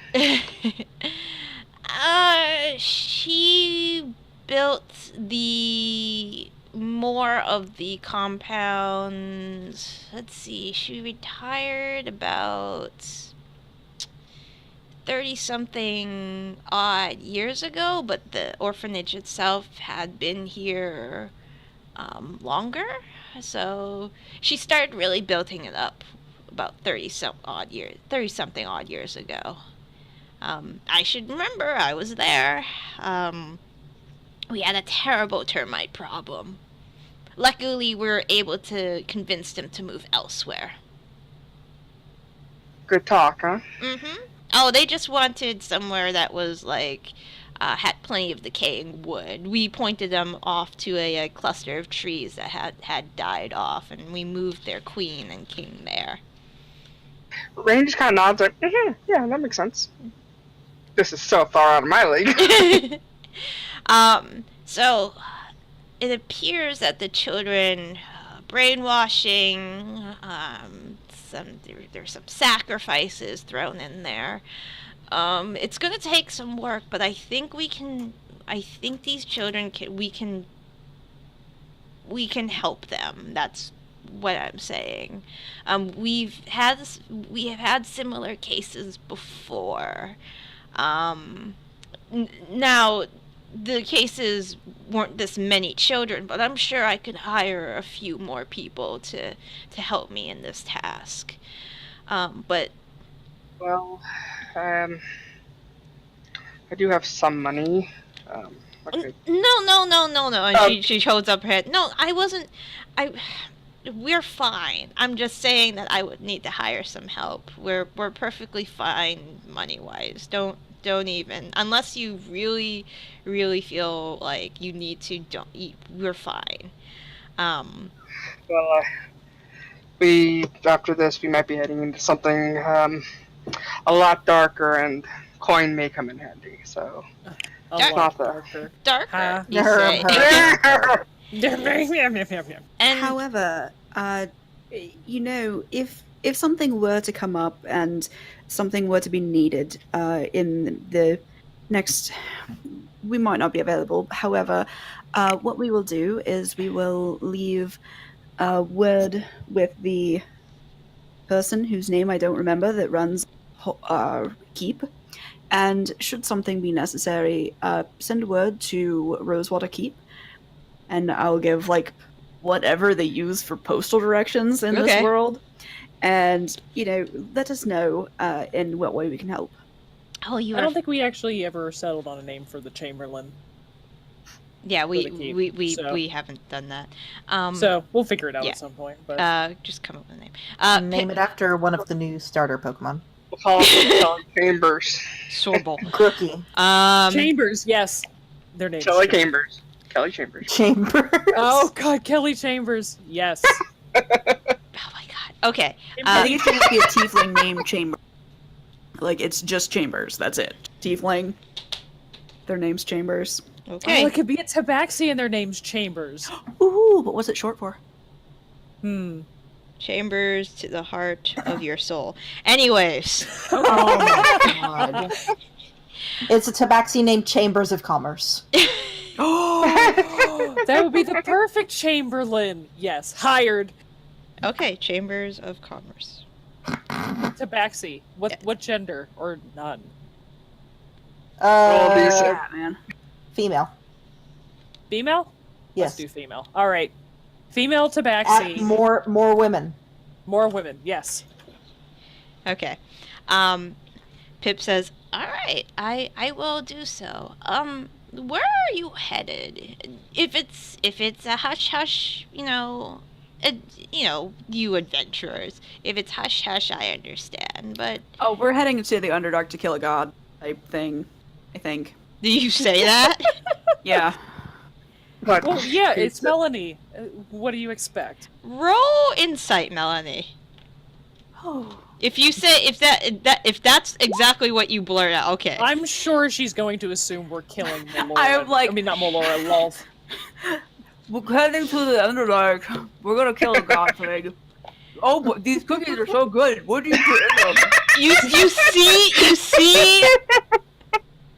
S1: She built the more of the compounds. Let's see, she retired about 30-something odd years ago, but the orphanage itself had been here longer. So she started really building it up about 30-something odd years ago. I should remember, I was there. We had a terrible termite problem. Luckily, we were able to convince them to move elsewhere.
S5: Good talk, huh?
S1: Mm-hmm. Oh, they just wanted somewhere that was like had plenty of decaying wood. We pointed them off to a cluster of trees that had died off, and we moved their queen and king there.
S5: Raine just kind of nods like, yeah, that makes sense. This is so far out of my league.
S1: So it appears that the children brainwashing, there's some sacrifices thrown in there. It's gonna take some work, but I think these children we can help them. That's what I'm saying. We have had similar cases before. Now, the cases weren't this many children, but I'm sure I could hire a few more people to help me in this task. But
S5: Well, I do have some money. Okay.
S1: No. And she holds up her head. No, I wasn't. We're fine. I'm just saying that I would need to hire some help. We're perfectly fine money wise. Don't even, unless you really feel like you need to. We're fine.
S5: Well, after this we might be heading into something a lot darker, and coin may come in handy. So
S4: A
S1: Dark-
S4: lot darker.
S1: Darker, you
S3: Her-
S1: say. And
S2: However, if something were to come up and something were to be needed in the next, we might not be available. However, what we will do is we will leave word with the person whose name I don't remember that runs Keep. And should something be necessary, send word to Rosewater Keep, and I'll give whatever they use for postal directions in this world, and let us know in what way we can help.
S1: oh, you
S4: I
S1: are
S4: don't think we actually ever settled on a name for the Chamberlain.
S1: Yeah,
S4: for the keep,
S1: we haven't done that.
S4: So we'll figure it out
S1: yeah.
S4: at some point. But
S1: Just come up with a name.
S3: Name it after one of the new starter Pokemon.
S5: We'll call it Chambers.
S1: Sorbol.
S3: Grookie.
S4: Chambers, yes, their names.
S5: Kelly Chambers. Kelly Chambers.
S3: Chambers.
S4: Oh God, Kelly Chambers. Yes.
S1: Oh my God. Okay.
S2: I think it should just be a tiefling named Chamber. Like, it's just Chambers. That's it. Tiefling. Their name's Chambers.
S1: Okay.
S4: Oh, it could be a Tabaxi and their name's Chambers.
S2: Ooh, what was it short for?
S1: Chambers to the heart of your soul. Anyways.
S3: Oh my god. It's a tabaxi named Chambers of Commerce.
S4: Oh, that would be the perfect Chamberlain. Yes, hired.
S1: Okay, Chambers of Commerce.
S4: Tabaxi. What gender or none?
S2: Yeah, man.
S3: Female.
S4: Female?
S3: Yes.
S4: Let's do female. All right. Female Tabaxi.
S3: More women.
S4: More women. Yes.
S1: Okay. Pip says, "All right, I will do so. Where are you headed? If it's a hush hush, you adventurers. If it's hush hush, I understand. But
S2: Oh, we're heading to the Underdark to kill a god type thing, I think.
S1: do you say that?
S2: Yeah.
S5: But
S4: Well, yeah, it's Melanie. What do you expect?
S1: Roll insight, Melanie.
S2: Oh.
S1: If you say if that's exactly what you blurt out, okay.
S4: I'm sure she's going to assume we're killing Melora.
S2: I'm like-
S4: I mean, not Melora, Lolth.
S2: We're heading to the Underdark. We're gonna kill a god thing. Oh, but these cookies are so good. What do you put in them?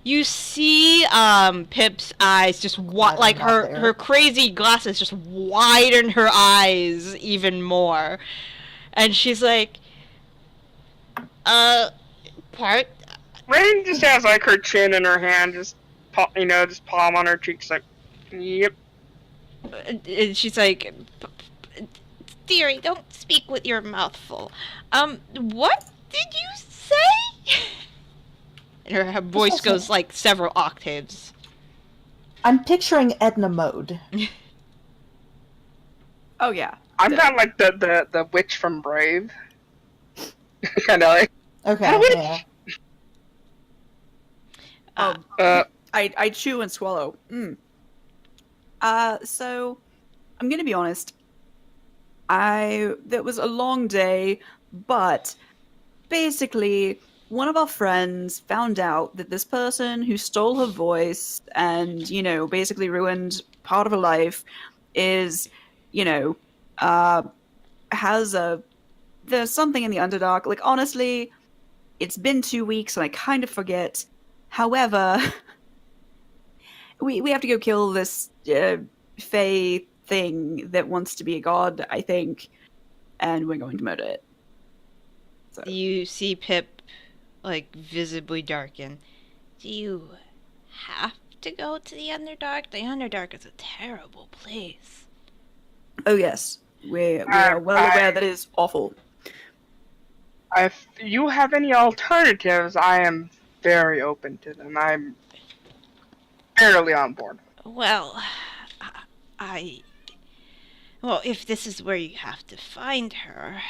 S1: You see Pip's eyes just like her crazy glasses just widen her eyes even more. And she's like,
S5: Raine just has like her chin in her hand, just palm on her cheeks, like, yep.
S1: and she's like, "Dearie, don't speak with your mouth full. What did you say?" And her voice goes like several octaves.
S3: I'm picturing Edna Mode.
S2: Oh yeah.
S5: I'm not like the witch from Brave. Kind of like.
S3: Okay. Yeah.
S2: I chew and swallow. So I'm gonna be honest. That was a long day, but basically one of our friends found out that this person who stole her voice and, basically ruined part of her life is, there's something in the Underdark. Like, honestly, it's been 2 weeks and I kind of forget. However, we have to go kill this Fae thing that wants to be a god, I think, and we're going to murder it. So.
S1: You see Pip, like, visibly darken. Do you have to go to the Underdark? The Underdark is a terrible place.
S2: Oh yes, we are well aware that is awful.
S5: If you have any alternatives, I am very open to them. I'm fairly on board.
S1: Well, well, if this is where you have to find her,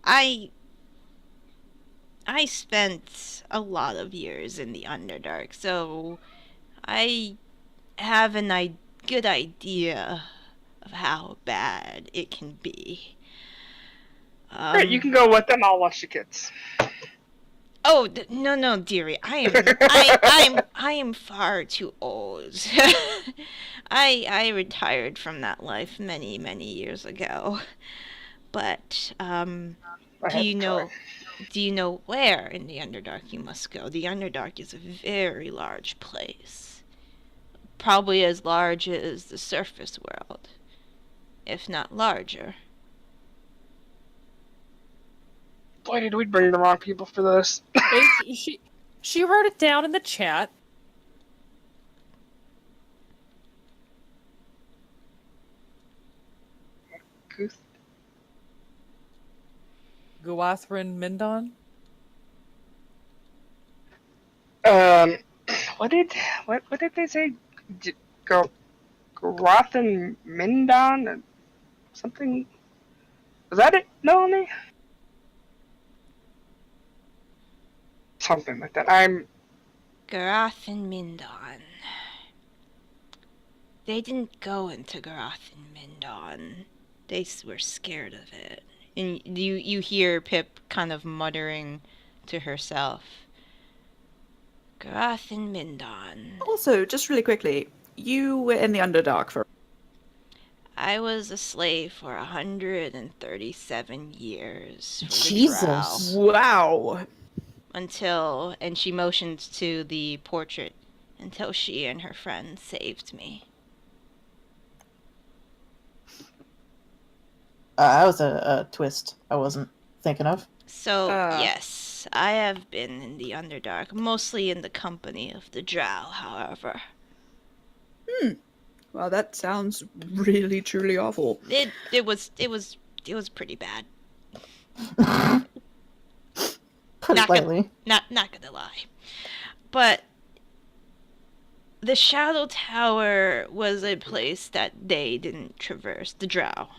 S1: I spent a lot of years in the Underdark, so I have a good idea of how bad it can be.
S5: Great, you can go with them. I'll watch the kids.
S1: Oh no, dearie. I am far too old. I retired from that life many years ago. But do you know where in the Underdark you must go? The Underdark is a very large place. Probably as large as the surface world, if not larger.
S5: Boy, did we bring the wrong people for this.
S4: She wrote it down in the chat. Guathrin Mindon?
S5: What did they say? Grothan Mindon or something? Was that it, Melanie? Something like that.
S1: Garath and Mindon. They didn't go into Garath and Mindon. They were scared of it. And you hear Pip kind of muttering to herself. Garath and Mindon.
S2: Also, just really quickly, you were in the Underdark for...
S1: I was a slave for 137 years for the
S3: Jesus.
S1: Drow.
S2: Wow.
S1: Until, and she motions to the portrait, until she and her friend saved me.
S3: That was a twist I wasn't thinking of.
S1: So, yes, I have been in the Underdark, mostly in the company of the Drow, however.
S2: Well, that sounds really, truly awful.
S1: It was pretty bad.
S3: Put it lightly.
S1: Not gonna lie. But the Shadow Tower was a place that they didn't traverse, the Drow.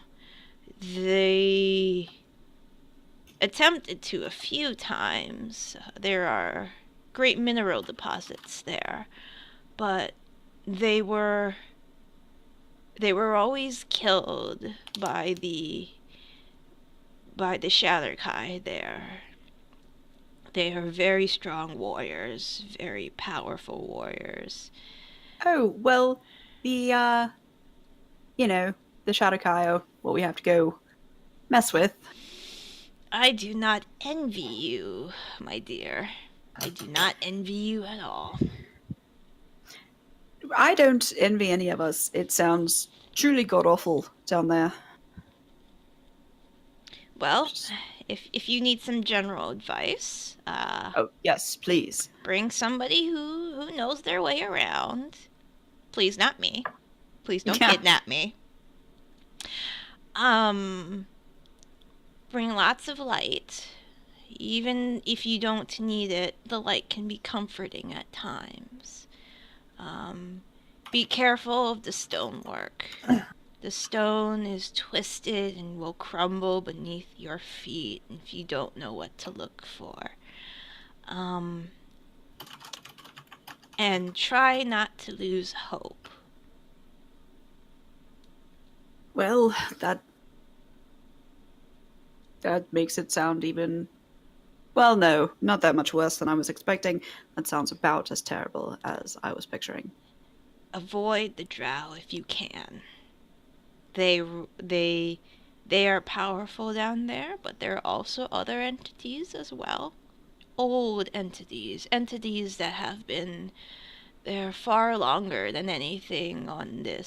S1: They attempted to a few times. There are great mineral deposits there, but they were always killed by the Shatterkai there. They are very strong warriors, very powerful warriors.
S2: Oh, well, the Shadowkai are what we have to go mess with.
S1: I do not envy you, my dear. I do not envy you at all.
S2: I don't envy any of us. It sounds truly god-awful down there.
S1: Well, if you need some general advice,
S2: Oh, yes, please.
S1: bring somebody who knows their way around. Please, not me. Please don't kidnap me. Bring lots of light. Even if you don't need it, the light can be comforting at times. Be careful of the stonework. The stone is twisted and will crumble beneath your feet if you don't know what to look for. And try not to lose hope.
S2: Well, that makes it sound even... Well, no, not that much worse than I was expecting. That sounds about as terrible as I was picturing.
S1: Avoid the Drow if you can. They are powerful down there, but there are also other entities as well. Old entities that have been there far longer than anything on the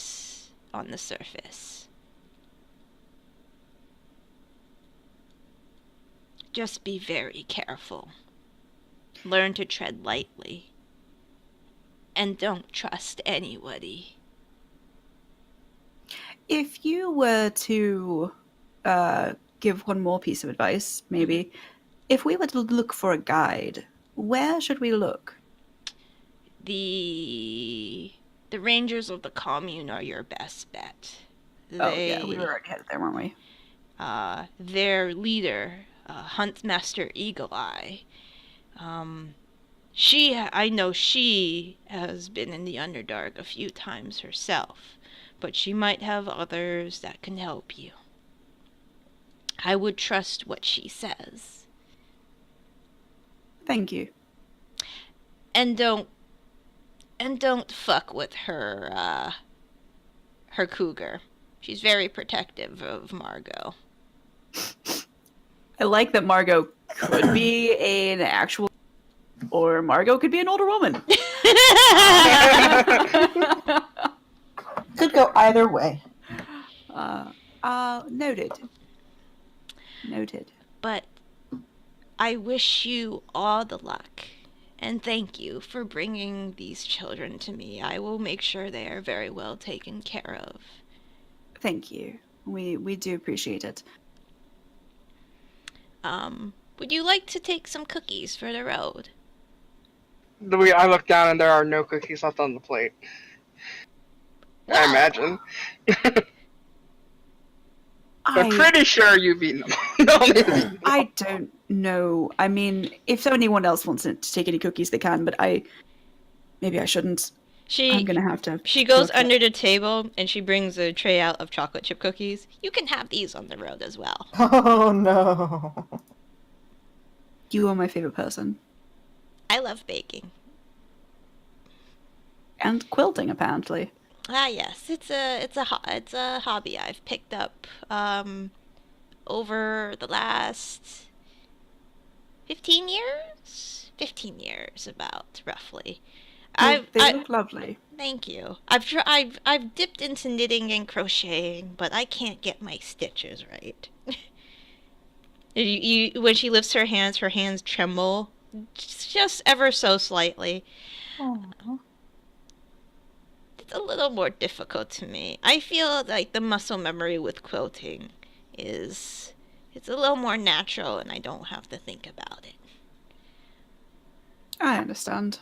S1: surface. Just be very careful. Learn to tread lightly. And don't trust anybody.
S2: If you were to give one more piece of advice, maybe, if we were to look for a guide, where should we look?
S1: The Rangers of the Commune are your best bet.
S2: Yeah, we were already headed there, weren't we?
S1: Their leader, Huntmaster Eagle Eye, I know she has been in the Underdark a few times herself, but she might have others that can help you. I would trust what she says.
S2: Thank you.
S1: And don't fuck with her cougar. She's very protective of Margot.
S2: I like that Margot could be an actual... Or Margot could be an older woman.
S3: Could go either way.
S2: Noted. Noted.
S1: But I wish you all the luck. And thank you for bringing these children to me. I will make sure they are very well taken care of.
S2: Thank you. We do appreciate it.
S1: Would you like to take some cookies for the road?
S5: I look down and there are no cookies left on the plate. I
S1: Well,
S5: imagine. I'm pretty sure you've eaten them. No, you've eaten them.
S2: I don't know. I mean, if anyone else wants to take any cookies, they can, but maybe I shouldn't. I'm gonna have to.
S1: She goes
S2: go
S1: under the table and she brings a tray out of chocolate chip cookies. You can have these on the road as well.
S3: Oh no.
S2: You are my favorite person.
S1: I love baking.
S2: And quilting, apparently.
S1: Ah, yes, it's a hobby I've picked up over the last 15 years. 15 years, about roughly.
S2: They look lovely.
S1: Thank you. I've dipped into knitting and crocheting, but I can't get my stitches right. When she lifts her hands tremble just ever so slightly.
S3: Aw.
S1: It's a little more difficult to me. I feel like the muscle memory with quilting it's a little more natural and I don't have to think about it.
S2: I understand.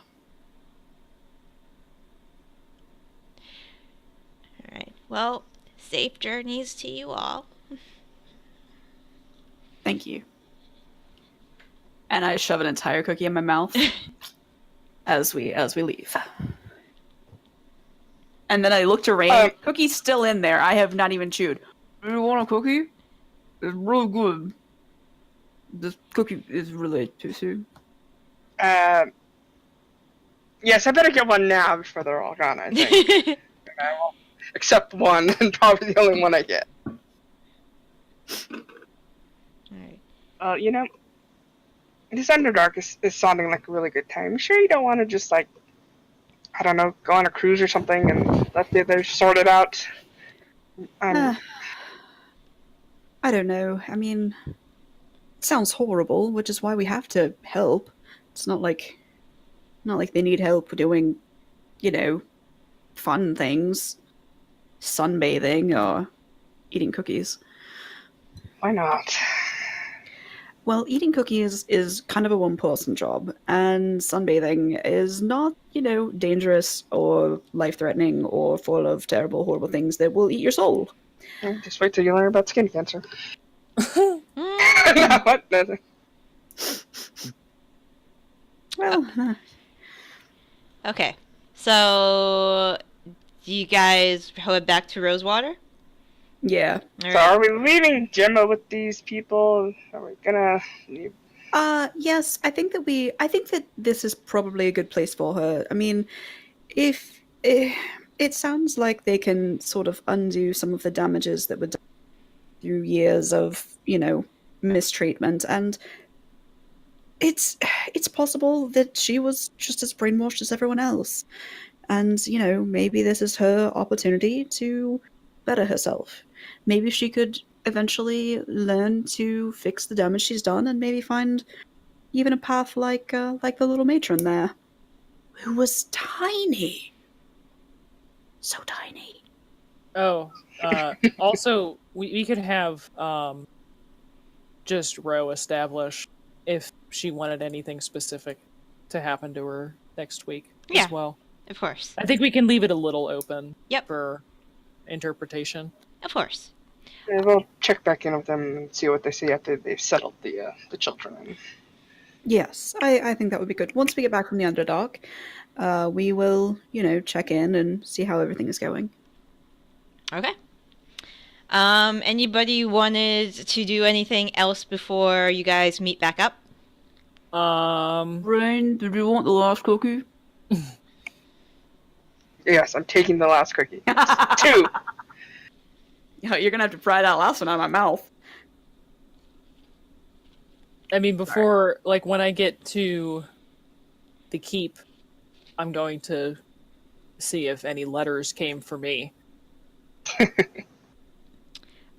S1: Alright. Well, safe journeys to you all.
S2: Thank you. And I shove an entire cookie in my mouth as we leave. And then I look to Raine. Cookie's still in there. I have not even chewed. Do you want a cookie? It's really good. This cookie is really too soon.
S5: Yes, I better get one now before they're all gone, I think. I will accept one, and probably the only one I get.
S1: Alright.
S5: You know, this Underdark is sounding like a really good time. You sure you don't want to just, like, I don't know, go on a cruise or something and let the others sort it out?
S2: I don't know. I mean, it sounds horrible, which is why we have to help. It's not like they need help doing, fun things, sunbathing or eating cookies.
S5: Why not?
S2: Well, eating cookies is kind of a one-person job, and sunbathing is not, dangerous or life-threatening or full of terrible, horrible things that will eat your soul.
S5: Just wait till you learn about skin cancer. No, what? Nothing.
S2: Well,
S1: Okay. So, do you guys head back to Rosewater?
S2: yeah.
S5: So are we leaving Gemma with these people? Are we gonna leave?
S2: Yes, I think that this is probably a good place for her. I mean, if it sounds like they can sort of undo some of the damages that were done through years of, mistreatment, and it's possible that she was just as brainwashed as everyone else. And, maybe this is her opportunity to better herself. Maybe she could eventually learn to fix the damage she's done and maybe find even a path like the little matron there, who was tiny. So tiny.
S4: Oh, also, we could have just Ro establish if she wanted anything specific to happen to her next week
S1: Yeah.
S4: as well.
S1: Of course.
S4: I think we can leave it a little open
S1: Yep.
S4: for interpretation.
S1: Of course.
S5: Yeah, we'll check back in with them and see what they see after they've settled the children.
S2: Yes, I think that would be good. Once we get back from the Underdark, we will, check in and see how everything is going.
S1: Okay. Anybody wanted to do anything else before you guys meet back up?
S2: Raine, did you want the last cookie?
S5: Yes, I'm taking the last cookie. 2.
S2: You're gonna have to pry that last one out of my mouth.
S4: I mean, before, like, when I get to the keep, I'm going to see if any letters came for me.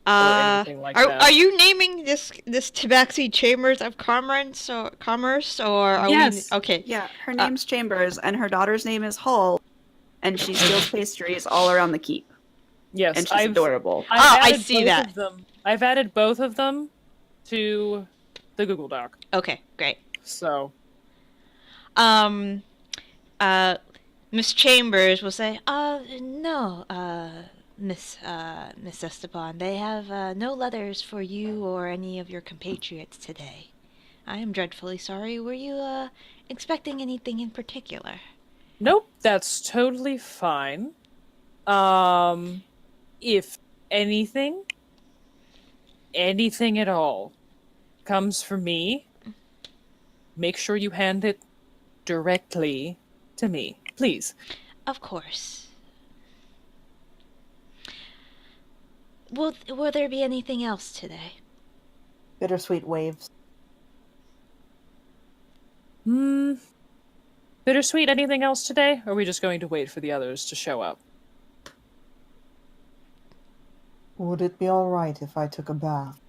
S4: anything like that.
S1: Are you naming this Tabaxi Chambers of Commerce or are
S4: Yes.
S1: we okay?
S2: Yeah, her name's Chambers, and her daughter's name is Hall, and she steals pastries all around the keep.
S4: Yes,
S2: And she's adorable.
S1: I
S4: added
S1: see
S4: both
S1: that.
S4: of them. I've added both of them to the Google Doc.
S1: Okay, great.
S4: So,
S1: Miss Chambers will say, no, Miss Esteban, they have no letters for you or any of your compatriots today. I am dreadfully sorry. Were you expecting anything in particular?
S4: Nope, that's totally fine. If anything at all comes from me, make sure you hand it directly to me, please.
S1: Of course. Will there be anything else today?
S3: Bittersweet waves.
S4: Bittersweet, anything else today? Or are we just going to wait for the others to show up?
S3: Would it be all right if I took a bath?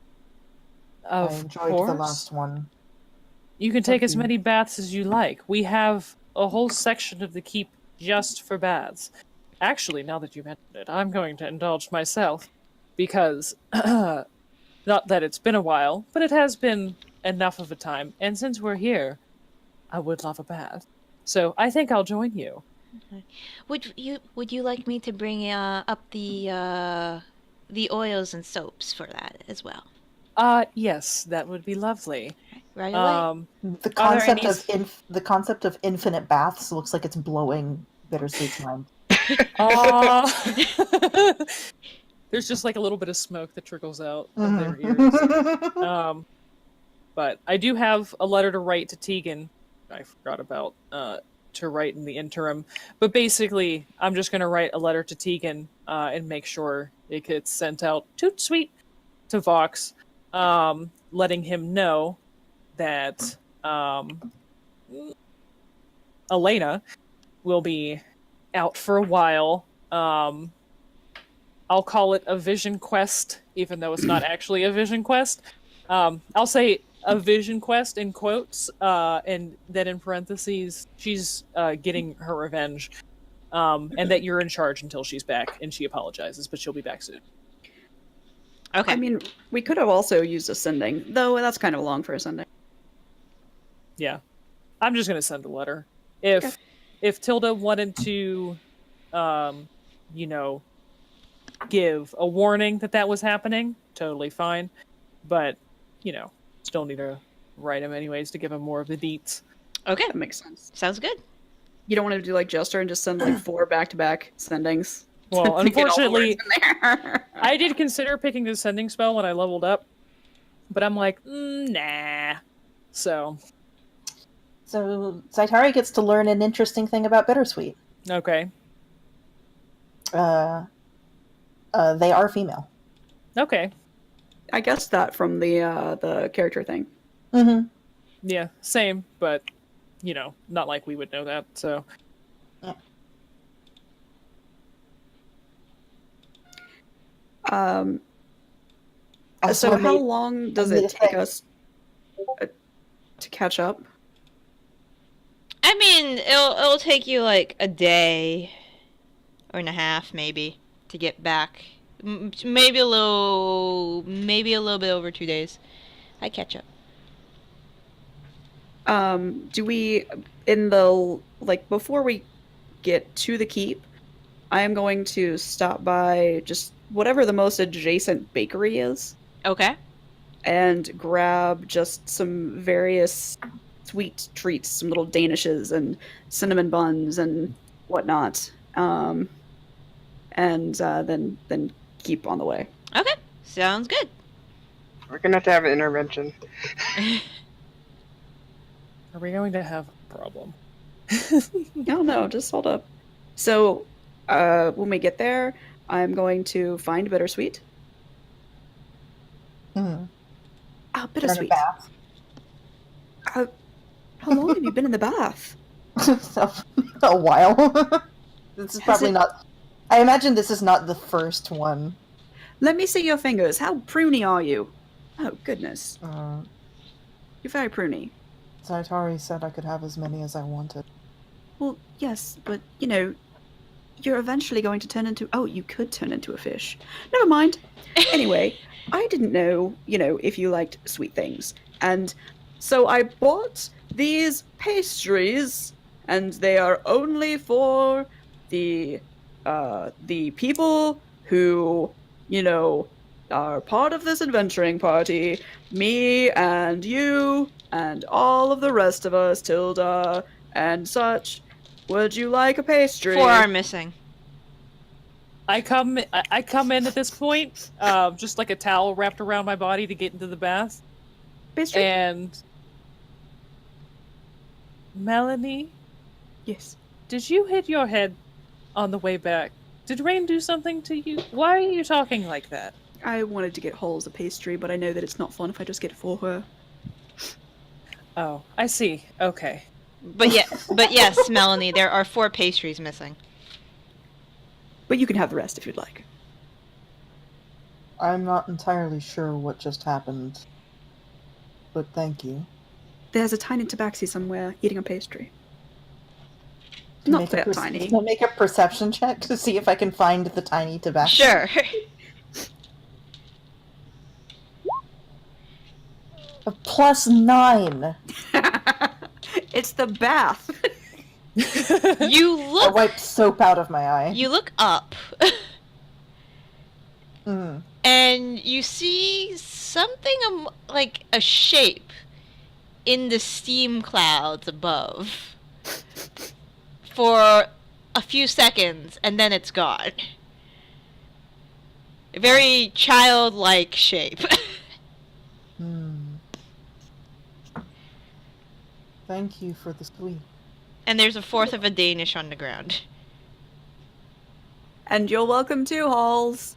S4: Of
S3: I enjoyed
S4: course.
S3: the last one.
S4: You can take as
S3: you.
S4: many baths as you like. We have a whole section of the keep just for baths. Actually, now that you mentioned it, I'm going to indulge myself. Because, not that it's been a while, but it has been enough of a time. And since we're here, I would love a bath. So I think I'll join you.
S1: Would you like me to bring up the oils and soaps for that as well?
S4: Yes, that would be lovely.
S1: Right away.
S3: The
S4: Are there
S3: concept
S4: any-
S3: of the concept of infinite baths looks like it's blowing Bittersweet's mind.
S4: There's just like a little bit of smoke that trickles out of their ears. But I do have a letter to write to Tegan. I forgot about to write in the interim. But basically, I'm just going to write a letter to Tegan and make sure it gets sent out toot sweet to Vox, letting him know that Elena will be out for a while. I'll call it a vision quest, even though it's not actually a vision quest. I'll say a vision quest in quotes, and then in parentheses, she's getting her revenge, and that you're in charge until she's back, and she apologizes, but she'll be back soon.
S1: Okay.
S2: I mean, we could have also used ascending, though that's kind of long for ascending.
S4: Yeah. I'm just going to send a letter. If Tilda wanted to, give a warning that was happening, totally fine. But, still need to write him anyways to give him more of the deets.
S1: Okay.
S2: That makes sense.
S1: Sounds good.
S2: You don't want to do like Jester and just send like 4 back-to-back sendings?
S4: Well,
S2: to get all the
S4: unfortunately,
S2: words in there.
S4: I did consider picking the sending spell when I leveled up, but I'm like, nah. So
S3: Zaitari gets to learn an interesting thing about Bittersweet.
S4: okay.
S3: They are female.
S4: Okay.
S2: I guessed that from the character thing.
S3: Mm-hmm.
S4: Yeah, same, but, not like we would know that, so.
S2: So how long does it take us to catch up?
S1: I mean, it'll take you like a day or and a half, maybe, to get back. Maybe a little bit over 2 days. I catch up.
S2: Do we before we get to the keep, I am going to stop by just whatever the most adjacent bakery is
S1: Okay.
S2: and grab just some various sweet treats, some little danishes and cinnamon buns and whatnot. And then keep on the way.
S1: Okay. Sounds good.
S5: We're gonna have to have an intervention.
S4: Are we going to have a problem?
S2: No, just hold up. So, when we get there, I'm going to find Bittersweet.
S3: Mm-hmm.
S2: Ah, Bittersweet.
S3: Bath.
S2: How long have you been in the bath?
S3: A while. This is probably
S2: it-
S3: not. I imagine this is not the first one.
S2: Let me see your fingers. How pruny are you? Oh, goodness. You're very pruny.
S3: Zaitari said I could have as many as I wanted.
S2: Well, yes, but, you're eventually going to turn into... Oh, you could turn into a fish. Never mind. Anyway, I didn't know, if you liked sweet things. And so I bought these pastries, and they are only for the people who, are part of this adventuring party. Me and you and all of the rest of us, Tilda and such. Would you like a pastry?
S1: 4 are missing.
S4: I come in at this point, just like a towel wrapped around my body to get into the bath.
S2: Pastry?
S4: And Melanie,
S2: Yes.
S4: did you hit your head on the way back? Did Raine do something to you? Why are you talking like that?
S2: I wanted to get Halls a pastry, but I know that it's not fun if I just get it for her.
S4: Oh, I see. Okay.
S1: But yes, Melanie, there are 4 pastries missing.
S2: But you can have the rest if you'd like.
S3: I'm not entirely sure what just happened, but thank you.
S2: There's a tiny tabaxi somewhere eating a pastry.
S3: Can
S2: Not
S3: make a
S2: that
S3: per-
S2: tiny.
S3: Can I make a perception check to see if I can find the tiny tobacco?
S1: Sure.
S3: A +9.
S2: It's the bath.
S1: You
S3: I
S1: look
S3: wiped soap out of my eye.
S1: you look up
S3: Mm.
S1: and you see something like a shape in the steam clouds above for a few seconds, and then it's gone. A very childlike shape.
S3: Thank you for the sweet.
S1: And there's a 4th of a Danish on the ground.
S2: And you're welcome too, Halls.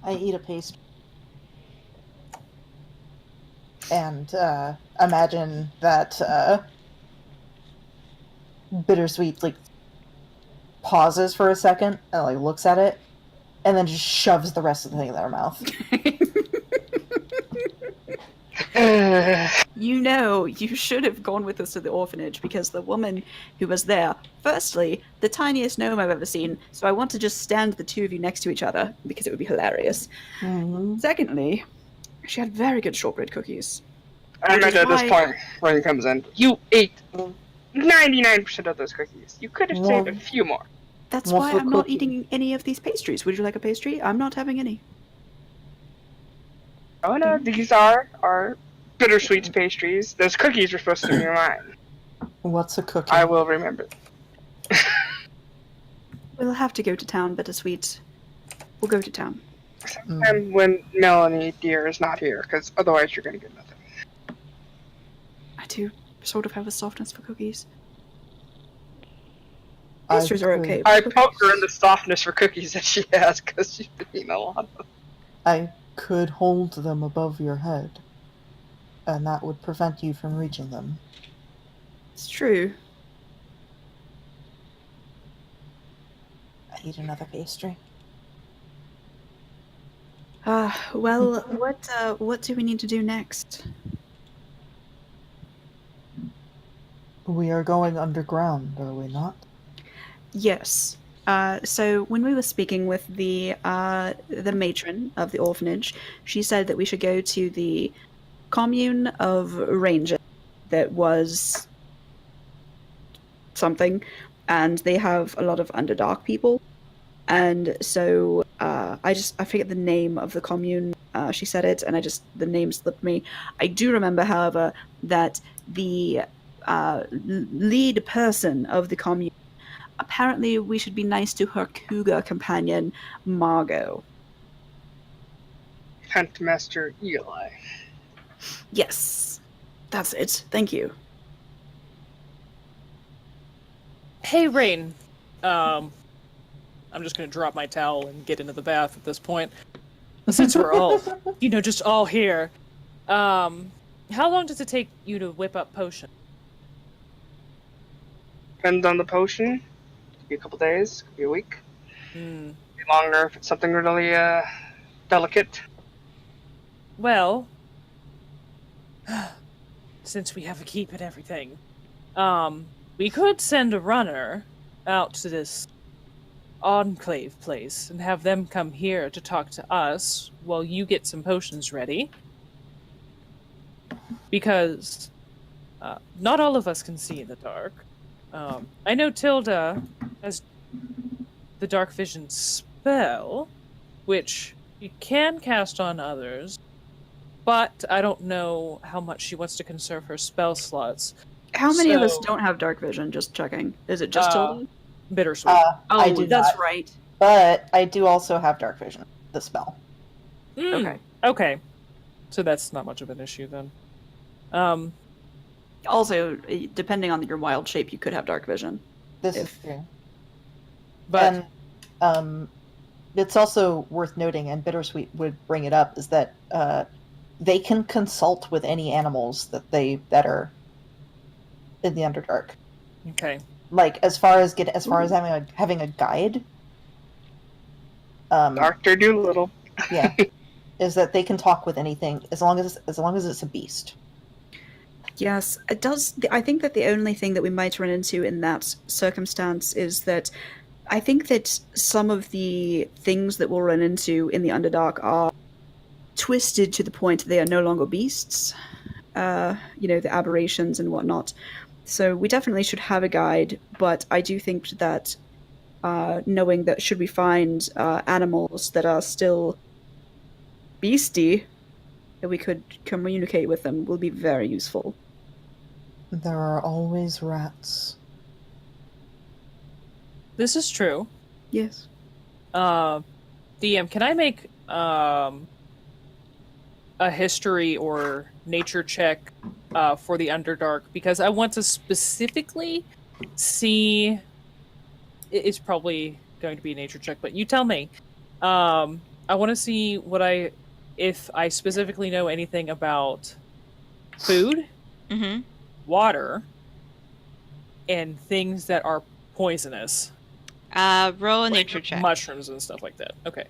S3: I eat a pastry. And imagine that Bittersweet pauses for a second and looks at it, and then just shoves the rest of the thing in their mouth.
S2: You should have gone with us to the orphanage because the woman who was there, firstly, the tiniest gnome I've ever seen, so I want to just stand the two of you next to each other because it would be hilarious.
S3: Mm-hmm.
S2: Secondly, she had very good shortbread cookies.
S5: I imagine at this point, Raine comes in. You ate 99% of those cookies. You could have saved a few more.
S2: That's
S3: More
S2: why
S3: for
S2: I'm not
S3: cookie.
S2: eating any of these pastries. Would you like a pastry? I'm not having any.
S5: Oh no, these are Bittersweet's pastries. Those cookies were supposed to be mine.
S3: What's a cookie?
S5: I will remember.
S2: We'll have to go to town, Bittersweet. We'll go to town.
S5: And when Melanie, dear, is not here, because otherwise you're going to get nothing.
S2: I do sort of have a softness for cookies.
S3: I
S2: Pastries are
S3: could-
S2: okay.
S5: I
S2: but
S5: poke her in
S2: cookies-
S5: the softness for cookies that she has, because she's been eating a lot of them.
S3: I could hold them above your head, and that would prevent you from reaching them.
S2: It's true.
S3: I eat another pastry.
S2: Well, what do we need to do next?
S3: We are going underground, are we not?
S2: Yes. So when we were speaking with the matron of the orphanage, she said that we should go to the commune of rangers that was something, and they have a lot of Underdark people. And so I forget the name of the commune. She said it, and the name slipped me. I do remember, however, that the lead person of the commune, apparently we should be nice to her cougar companion, Margot.
S5: Huntmaster Eli.
S2: Yes, that's it. Thank you.
S4: Hey, Raine. I'm just gonna drop my towel and get into the bath at this point. Since we're all, just all here. How long does it take you to whip up potion?
S5: Depends on the potion. Could be a couple days, could be a week.
S4: Hmm.
S5: Be longer if it's something really delicate.
S4: Well, since we have a keep and everything, we could send a runner out to this enclave place and have them come here to talk to us while you get some potions ready. Because Not all of us can see in the dark. I know Tilda has the dark vision spell, which you can cast on others, but I don't know how much she wants to conserve her spell slots.
S2: How many of us
S4: So,
S2: don't have dark vision? Just checking. Is it just Tilda?
S4: Bittersweet.
S3: I
S2: Oh,
S3: do
S2: that's
S3: not,
S2: right.
S3: but I do also have dark vision. The spell.
S2: Okay.
S4: Okay. So that's not much of an issue then.
S2: Also, depending on your wild shape, you could have dark vision.
S3: This is
S2: If-
S3: true.
S4: But
S3: And it's also worth noting, and Bittersweet would bring it up, is that they can consult with any animals that are in the Underdark.
S4: okay.
S3: Like as far as having a guide.
S5: Doctor Doolittle.
S3: Yeah, is that they can talk with anything as long as it's a beast.
S2: Yes, it does. I think that the only thing that we might run into in that circumstance is that I think that some of the things that we'll run into in the Underdark are twisted to the point that they are no longer beasts. The aberrations and whatnot. So we definitely should have a guide, but I do think that knowing that should we find animals that are still beastie, that we could communicate with them will be very useful.
S3: There are always rats.
S4: This is true.
S2: Yes.
S4: DM, can I make a history or nature check for the Underdark? Because I want to specifically see... It's probably going to be a nature check, but you tell me. I want to see if I specifically know anything about food,
S1: Mm-hmm.
S4: water, and things that are poisonous.
S1: Roll a
S4: Like
S1: nature check.
S4: mushrooms and stuff like that. Okay.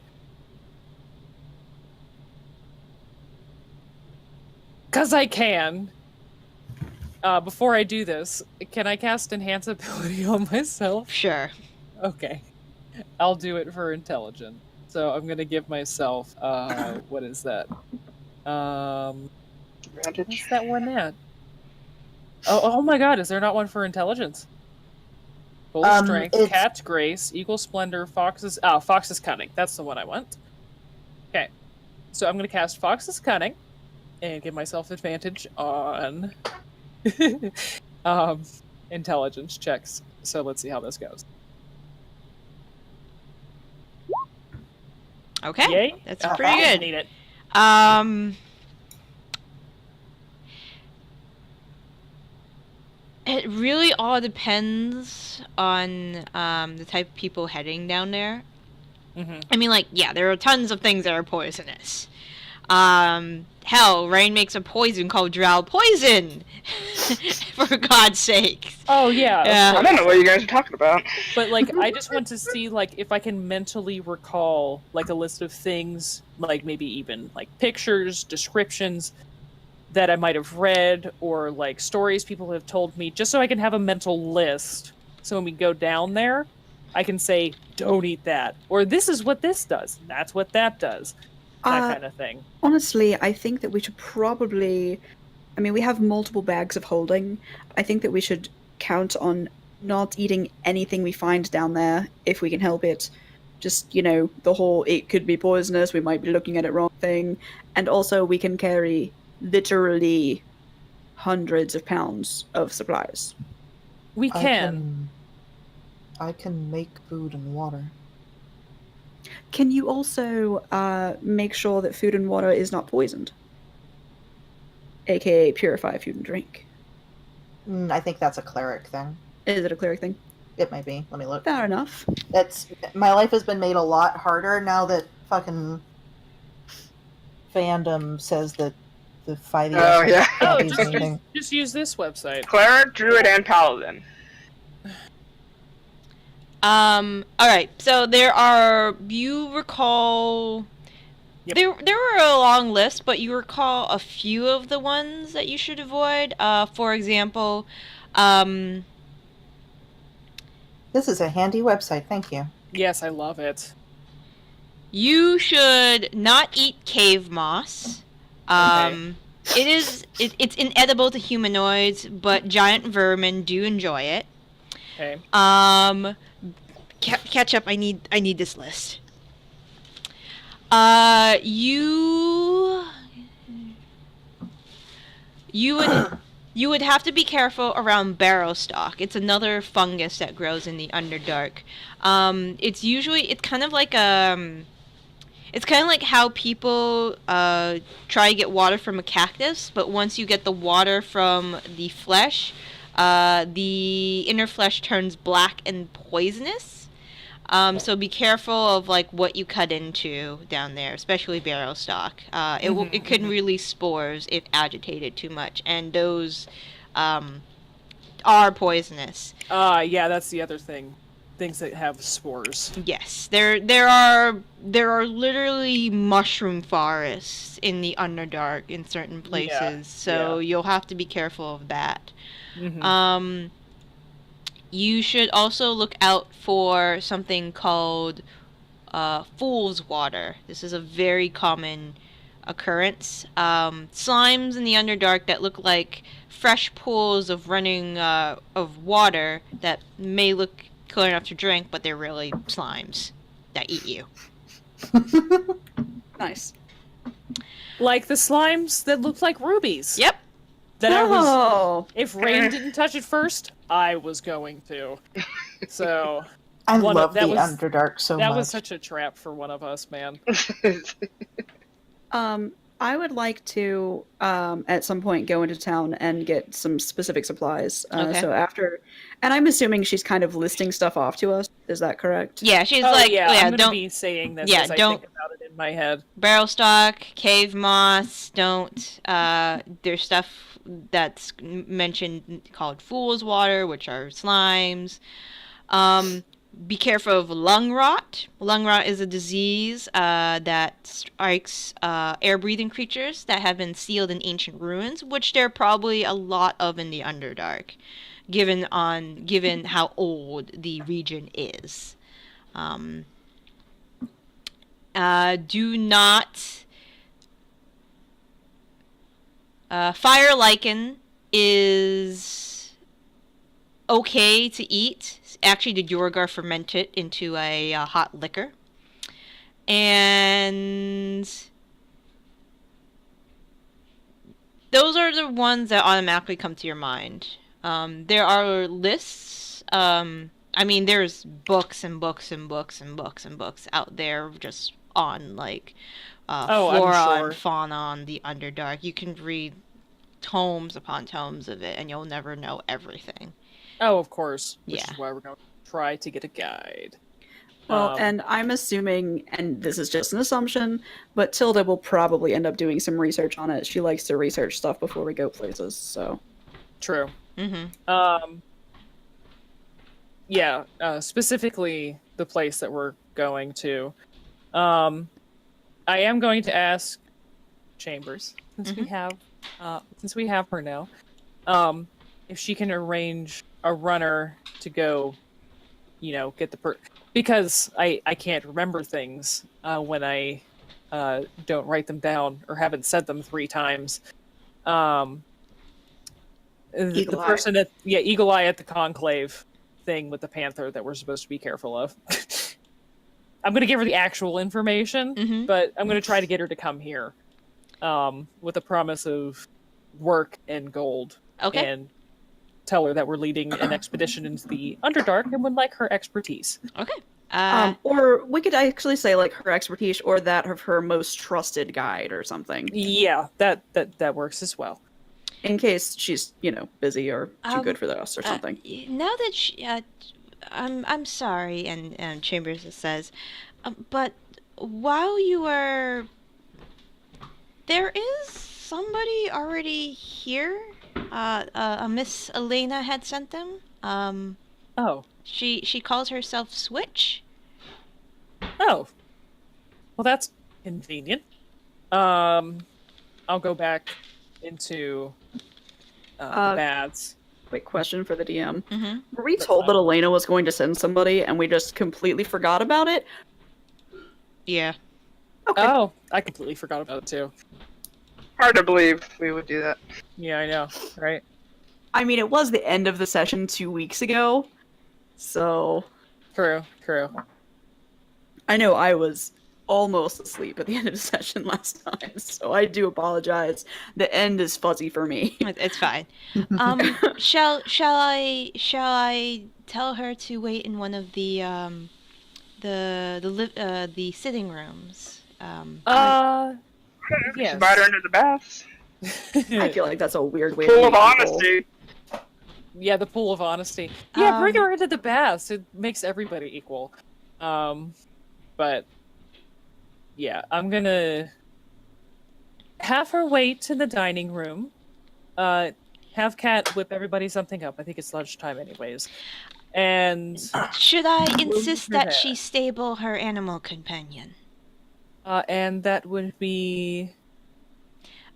S4: Because I can. Before I do this, can I cast Enhance Ability on myself?
S1: Sure.
S4: Okay. I'll do it for intelligence. So I'm going to give myself, what is that?
S5: Advantage.
S4: What's that one at? Oh my god, is there not one for intelligence? Full strength,
S3: it's-
S4: cat's grace, eagle splendor, fox's cunning. That's the one I want. Okay. So I'm going to cast fox's cunning and give myself advantage on intelligence checks. So let's see how this goes.
S1: Okay.
S4: Yay?
S1: That's
S3: Not
S1: pretty
S3: bad.
S1: good.
S4: Need it.
S1: It really all depends on the type of people heading down there.
S4: Mm-hmm.
S1: I mean, like, yeah, there are tons of things that are poisonous. Hell, Raine makes a poison called drow poison. For God's sakes.
S4: Oh yeah.
S1: Yeah.
S5: I don't know what you guys are talking about.
S4: But like, I just want to see like if I can mentally recall like a list of things, like maybe even like pictures, descriptions that I might have read, or like stories people have told me, just so I can have a mental list. So when we go down there, I can say, "Don't eat that," or "This is what this does. That's what that does." That kind of thing.
S2: Honestly, I think that we should probably... I mean, we have multiple bags of holding. I think that we should count on not eating anything we find down there, if we can help it. Just, the whole, it could be poisonous, we might be looking at it wrong thing. And also, we can carry literally hundreds of pounds of supplies.
S4: We can.
S3: I can make food and water.
S2: Can you also make sure that food and water is not poisoned? AKA purify food and drink.
S3: I think that's a cleric thing.
S2: Is it a cleric thing?
S3: It might be. Let me look.
S2: Fair enough.
S3: My life has been made a lot harder now that fucking fandom says that the 5e
S5: Oh, yeah.
S4: Oh,
S3: can't use anything.
S4: just use this website.
S5: Cleric, druid, and paladin.
S1: Alright, so you recall...
S4: Yep.
S1: There were a long list, but you recall a few of the ones that you should avoid. For example,
S3: This is a handy website, thank you.
S4: Yes, I love it.
S1: you should not eat cave moss.
S4: Okay.
S1: It's inedible to humanoids, but giant vermin do enjoy it.
S4: Okay.
S1: Catch up. I need this list. You would have to be careful around barrow stalk. It's another fungus that grows in the Underdark. It's kind of like it's kind of like how people try to get water from a cactus, but once you get the water from the flesh, the inner flesh turns black and poisonous. So be careful of like what you cut into down there, especially barrow stalk. It can release spores if agitated too much, and those are poisonous.
S4: Yeah, that's the other thing. Things that have spores.
S1: Yes, there are literally mushroom forests in the Underdark in certain places, so you'll have to be careful of that. You should also look out for something called fool's water. This is a very common occurrence. Slimes in the Underdark that look like fresh pools of running of water that may look clear enough to drink, but they're really slimes that eat you.
S2: Nice.
S4: Like the slimes that look like rubies.
S1: Yep.
S4: If Raine didn't touch it first, I was going to. So
S3: I love the Underdark so much.
S4: That was such a trap for one of us, man.
S2: I would like to at some point go into town and get some specific supplies.
S1: Okay.
S2: So after, and I'm assuming she's kind of listing stuff off to us. Is that correct?
S1: Yeah, she's
S4: I'm gonna be saying this as I think about it in my head.
S1: Barrel stock, cave moss, don't. There's stuff that's mentioned called fool's water, which are slimes. Be careful of lung rot. Lung rot is a disease that strikes air-breathing creatures that have been sealed in ancient ruins, which there are probably a lot of in the Underdark, given how old the region is. Do not... fire lichen is okay to eat. Actually, the Yorgar ferment it into a hot liquor. And those are the ones that automatically come to your mind. There are lists. I mean, there's books and books and books and books and books out there just on, like, flora and fauna on the Underdark. You can read tomes upon tomes of it, and you'll never know everything.
S4: Oh, of course. Which is why we're going to try to get a guide.
S2: Well, and I'm assuming, and this is just an assumption, but Tilda will probably end up doing some research on it. She likes to research stuff before we go places, so.
S4: True. Specifically the place that we're going to. I am going to ask Chambers, since we have her now, if she can arrange a runner to go, get the because I can't remember things when I don't write them down or haven't said them 3 times. The person at Eagle Eye at the Conclave thing with the panther that we're supposed to be careful of. I'm going to give her the actual information, but I'm going to try to get her to come here with a promise of work and gold.
S1: Okay.
S4: And tell her that we're leading an expedition into the Underdark and would like her expertise.
S1: Okay.
S2: Or we could actually say like her expertise or that of her most trusted guide or something.
S4: Yeah, that works as well.
S2: In case she's, busy or too good for us or something.
S1: Now that I'm sorry, and Chambers says, but while you were... There is somebody already here? A Miss Elena had sent them.
S4: Oh.
S1: She calls herself Switch.
S4: Oh. Well, that's convenient. I'll go back into the baths.
S2: Quick question for the DM. Were we told that Elena was going to send somebody and we just completely forgot about it?
S1: Yeah.
S2: Okay.
S4: Oh, I completely forgot about it too.
S5: Hard to believe we would do that.
S4: Yeah, I know, right?
S2: I mean, it was the end of the session 2 weeks ago, so
S4: True.
S2: I know I was almost asleep at the end of the session last time, so I do apologize. The end is fuzzy for me.
S1: It's fine. Shall I tell her to wait in one of the the sitting rooms?
S4: Yes.
S5: Invite her into the baths.
S2: I feel like that's a weird way
S5: Full
S2: to
S5: of
S2: meet people.
S5: honesty.
S4: Yeah, the pool of honesty. Yeah, bring her into the baths. It makes everybody equal. But yeah, I'm gonna have her wait in the dining room. Have Kat whip everybody something up. I think it's lunchtime anyways. And
S1: Should I insist
S4: her
S1: that
S4: there.
S1: she stable her animal companion?
S4: and that would be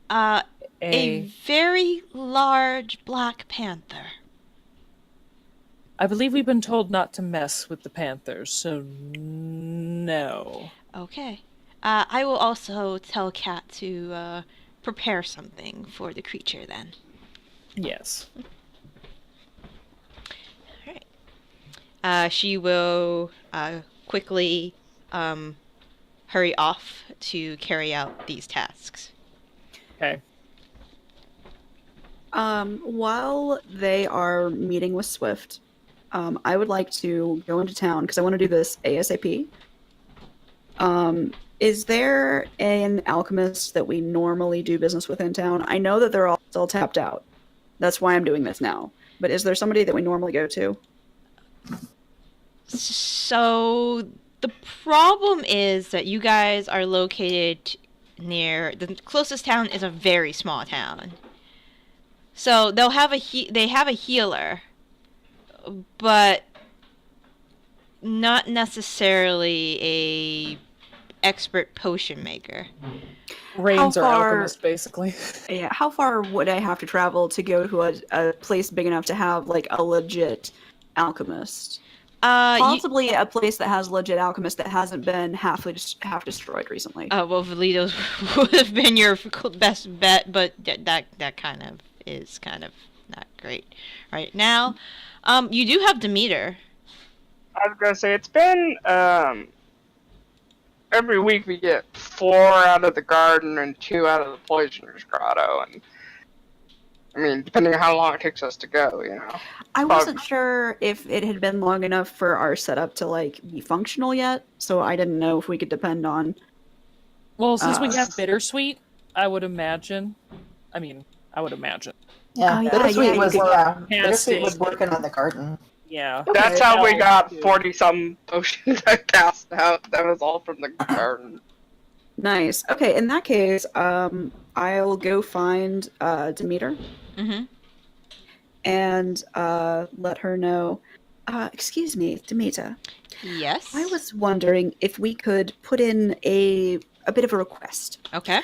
S1: A
S4: a
S1: very large black panther.
S4: I believe we've been told not to mess with the panthers, so no.
S1: Okay. I will also tell Kat to prepare something for the creature then.
S4: Yes.
S1: She will quickly hurry off to carry out these tasks.
S4: Okay.
S2: While they are meeting with Swift, I would like to go into town because I want to do this ASAP. Is there an alchemist that we normally do business with in town? I know that they're all still tapped out. That's why I'm doing this now. But is there somebody that we normally go to?
S1: So the problem is that you guys are located near the closest town is a very small town. So they'll have they have a healer, but not necessarily a expert potion maker.
S4: Rains
S2: How
S4: are
S2: far-
S4: alchemists, basically.
S2: Yeah, how far would I have to travel to go to a place big enough to have like a legit alchemist? Possibly a place that has legit alchemist that hasn't been half destroyed recently.
S1: Well, Valido's would have been your best bet, but that kind of is kind of not great right now. You do have Demeter.
S5: I was gonna say it's been every week we get 4 out of the garden and 2 out of the poisoner's grotto, and I mean, depending on how long it takes us to go, you know.
S2: I wasn't sure if it had been long enough for our setup to like be functional yet, so I didn't know if we could depend on.
S4: Well, since we have Bittersweet, I would imagine.
S3: Yeah,
S2: Oh, yeah,
S3: Bittersweet
S2: you
S3: was
S2: could-
S3: Bittersweet was working on the garden.
S4: Yeah.
S5: That's how we got 40-some potions I cast out. That was all from the garden.
S2: Nice. Okay, in that case, I'll go find Demeter
S1: Mm-hmm.
S2: and let her know. Excuse me, Demeter.
S1: Yes.
S2: I was wondering if we could put in a bit of a request.
S1: Okay.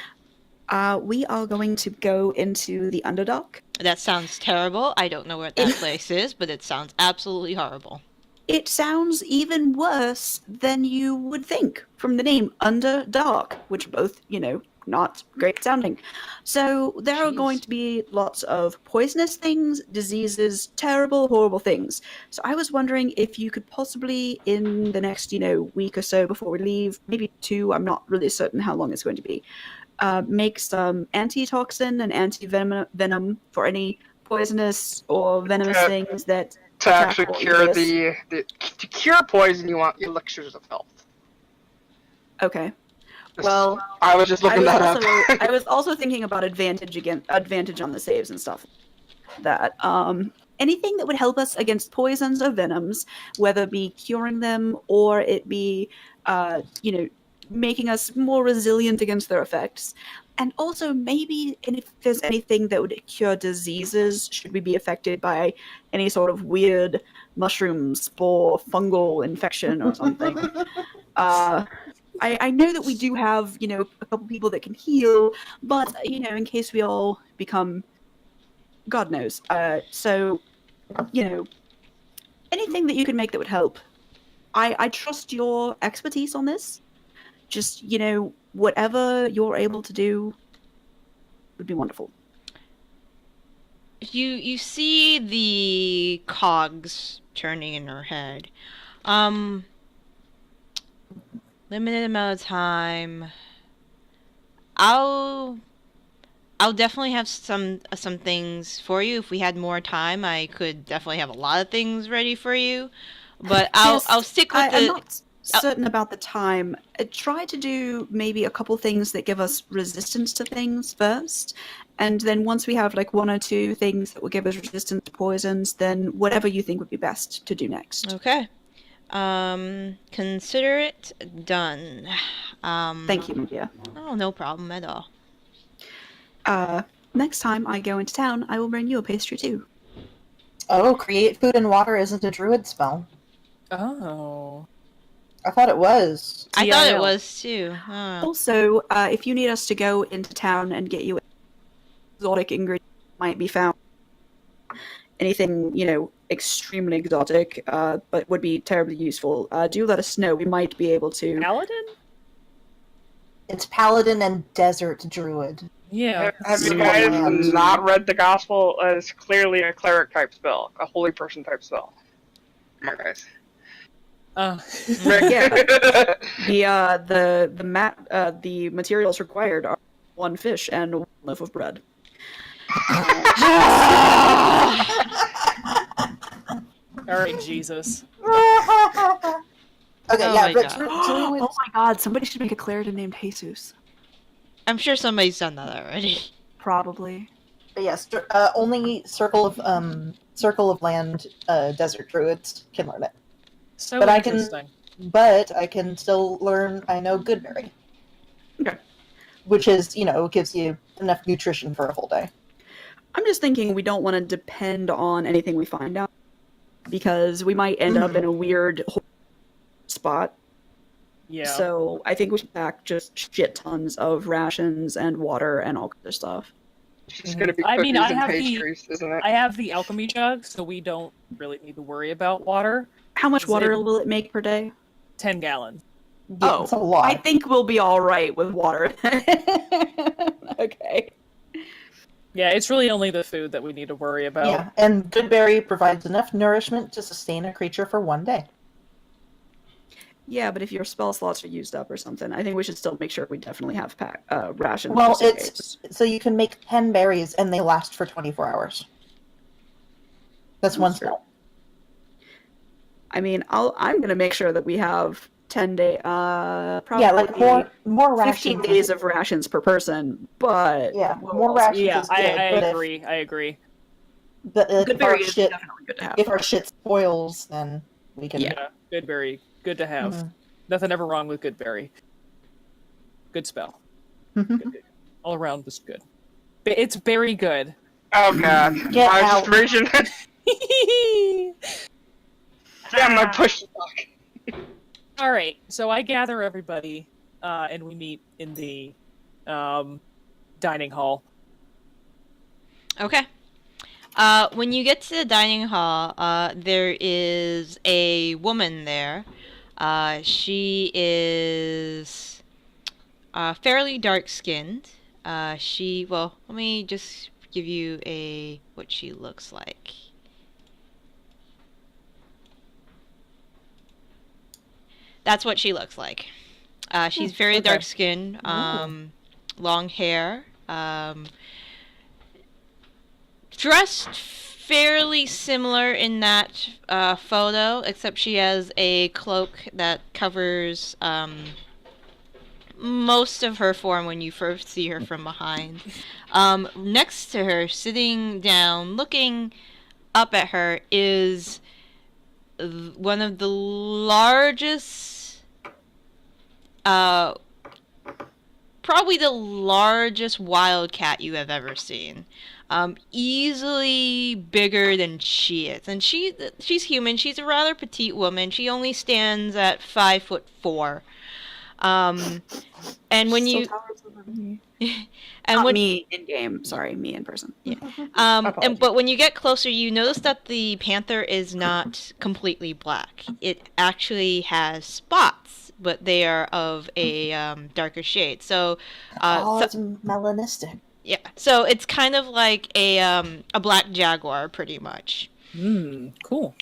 S2: We are going to go into the Underdark.
S1: That sounds terrible. I don't know where that place is, but it sounds absolutely horrible.
S2: It sounds even worse than you would think from the name Underdark, which are both, not great sounding. So there are going to be lots of poisonous things, diseases, terrible, horrible things. So I was wondering if you could possibly, in the next, week or so before we leave, maybe 2, I'm not really certain how long it's going to be, make some antitoxin and anti-venom for any poisonous or venomous things that
S5: To actually
S2: attack or
S5: cure
S2: eat us.
S5: to cure poison, you want elixirs of health.
S2: Okay. Well,
S5: I was just looking that up.
S2: I was also thinking about advantage on the saves and stuff. That anything that would help us against poisons or venoms, whether it be curing them or it be making us more resilient against their effects. And also maybe if there's anything that would cure diseases, should we be affected by any sort of weird mushroom, spore, fungal infection or something. I know that we do have, a couple people that can heal, but, in case we all become, God knows. So, anything that you can make that would help. I trust your expertise on this. Just, whatever you're able to do, would be wonderful.
S1: You see the cogs turning in her head. Limited amount of time. I'll definitely have some things for you. If we had more time, I could definitely have a lot of things ready for you. But I'll stick with
S2: I'm
S1: the.
S2: not certain about the time. Try to do maybe a couple things that give us resistance to things first, and then once we have like 1 or 2 things that will give us resistance to poisons, then whatever you think would be best to do next.
S1: Okay. Consider it done.
S2: Thank you, my dear.
S1: Oh, no problem at all.
S2: Next time I go into town, I will bring you a pastry too.
S3: Oh, create food and water isn't a druid spell.
S4: Oh.
S3: I thought it was.
S1: I thought it
S4: TIL.
S1: was too. Oh.
S2: Also, if you need us to go into town and get you exotic ingredients might be found, anything, extremely exotic, but would be terribly useful, do let us know. We might be able to.
S4: Paladin?
S3: It's paladin and desert druid.
S4: Yeah.
S5: Have you
S3: Super
S5: guys
S3: land.
S5: not read the gospel? It's clearly a cleric type spell, a holy person type spell. Come on, guys.
S2: Yeah. The materials required are 1 fish and 1 loaf of bread.
S4: All right, Jesus.
S3: Okay,
S1: Oh
S3: yeah,
S1: my
S3: but
S1: God.
S3: druids.
S2: Oh my god, somebody should make a cleric named Jesus.
S1: I'm sure somebody's done that already.
S2: Probably.
S3: But yes, only circle of land desert druids can learn it.
S4: So
S3: But I can-
S4: interesting.
S3: But I can still learn. I know Goodberry.
S2: Okay.
S3: Which is, gives you enough nutrition for a whole day.
S2: I'm just thinking we don't want to depend on anything we find out, because we might end up in a weird spot.
S4: Yeah.
S2: So I think we should pack just shit tons of rations and water and all kinds of stuff.
S5: It's just gonna be
S4: I
S5: cookies
S4: mean, I
S5: and
S4: have
S5: pastries, isn't it?
S4: I have the alchemy jug, so we don't really need to worry about water.
S2: How much
S4: Is
S2: water
S4: it-
S2: will it make per day?
S4: 10 gallons.
S3: Yeah, it's a lot.
S2: I think we'll be all right with water. Okay.
S4: Yeah, it's really only the food that we need to worry about.
S3: Yeah, and Goodberry provides enough nourishment to sustain a creature for 1 day.
S2: Yeah, but if your spell slots are used up or something, I think we should still make sure we definitely have rations.
S3: Well,
S2: just in
S3: it's
S2: case.
S3: so you can make 10 berries and they last for 24 hours. That's one
S2: That's true.
S3: spell.
S2: I mean, I'm gonna make sure that we have 10-day, probably
S3: Yeah, like more
S2: 15
S3: rations.
S2: days of rations per person, but
S3: Yeah,
S2: we'll
S3: more
S2: also-
S3: rations
S4: Yeah,
S3: is good.
S4: I
S3: but
S4: agree. I agree.
S3: But if our
S2: Goodberry is
S3: shit,
S2: definitely good to have.
S3: if our shit spoils, then we can.
S4: Yeah, Goodberry. Good to have.
S3: Mhm.
S4: Nothing ever wrong with Goodberry. Good spell. Good. All around was good. It's very good.
S5: Oh god.
S3: Get
S5: I was
S3: out.
S5: just raging. Damn, my push the fuck.
S4: All right, so I gather everybody, and we meet in the dining hall.
S1: Okay. When you get to the dining hall, there is a woman there. She is fairly dark-skinned. Well, let me just give you what she looks like. That's what she looks like. She's very
S3: okay.
S1: dark-skinned, long hair, dressed fairly similar in that photo, except she has a cloak that covers most of her form when you first see her from behind. Next to her, sitting down, looking up at her, is one of the largest, probably the largest wildcat you have ever seen. Easily bigger than she is, and she's human. She's a rather petite woman. She only stands at 5'4". And when you and
S2: Not
S1: when
S2: me in game, sorry, me in person.
S1: but when you get closer, you notice that the panther is not completely black. It actually has spots, but they are of a darker shade. So,
S3: Oh, it's melanistic.
S1: Yeah. So it's kind of like a black jaguar, pretty much.
S4: Cool.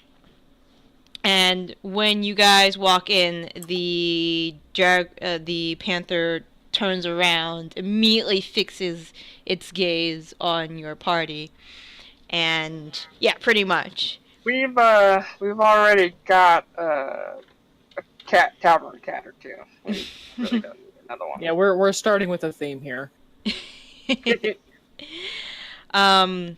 S1: And when you guys walk in, the panther turns around, immediately fixes its gaze on your party, and yeah, pretty much.
S5: We've already got a tavern cat or two. We really don't need another one.
S4: Yeah, we're starting with a theme here.
S1: um,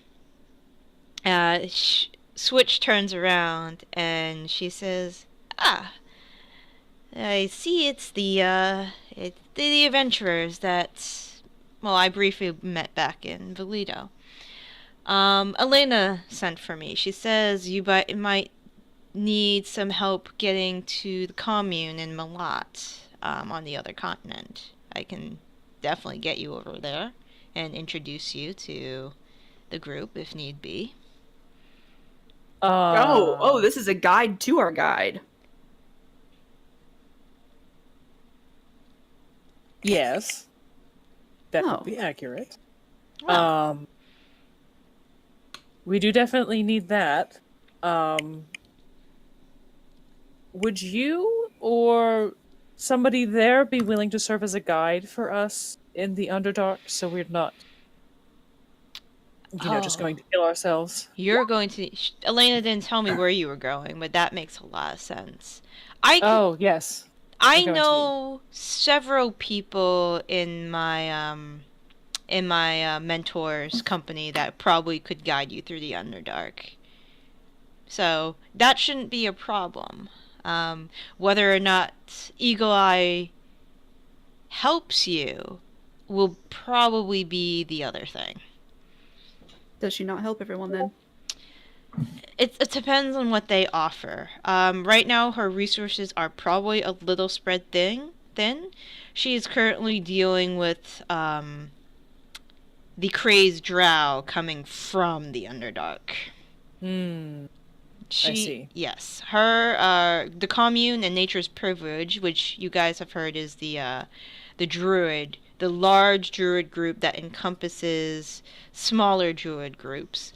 S1: Switch turns around and she says, "Ah, I see it's the adventurers that, well, I briefly met back in Valido. Elena sent for me. She says you might need some help getting to the commune in Malat, on the other continent. I can definitely get you over there and introduce you to the group if need be."
S2: Oh, this is a guide to our guide.
S4: Yes, that
S2: Oh.
S4: would be accurate.
S1: Wow.
S4: We do definitely need that. Would you or somebody there be willing to serve as a guide for us in the Underdark, so we're not, just going to kill ourselves?
S1: You're going to... Elena didn't tell me where you were going, but that makes a lot of sense.
S4: Yes.
S1: I
S4: going to
S1: know several people in my mentor's company that probably could guide you through the Underdark. So that shouldn't be a problem. Whether or not Eagle Eye helps you will probably be the other thing.
S2: Does she not help everyone then?
S1: It depends on what they offer. Right now, her resources are probably a little spread thin. She is currently dealing with the crazed drow coming from the Underdark.
S4: I see.
S1: Yes, her the commune and nature's privilege, which you guys have heard is the druid, the large druid group that encompasses smaller druid groups,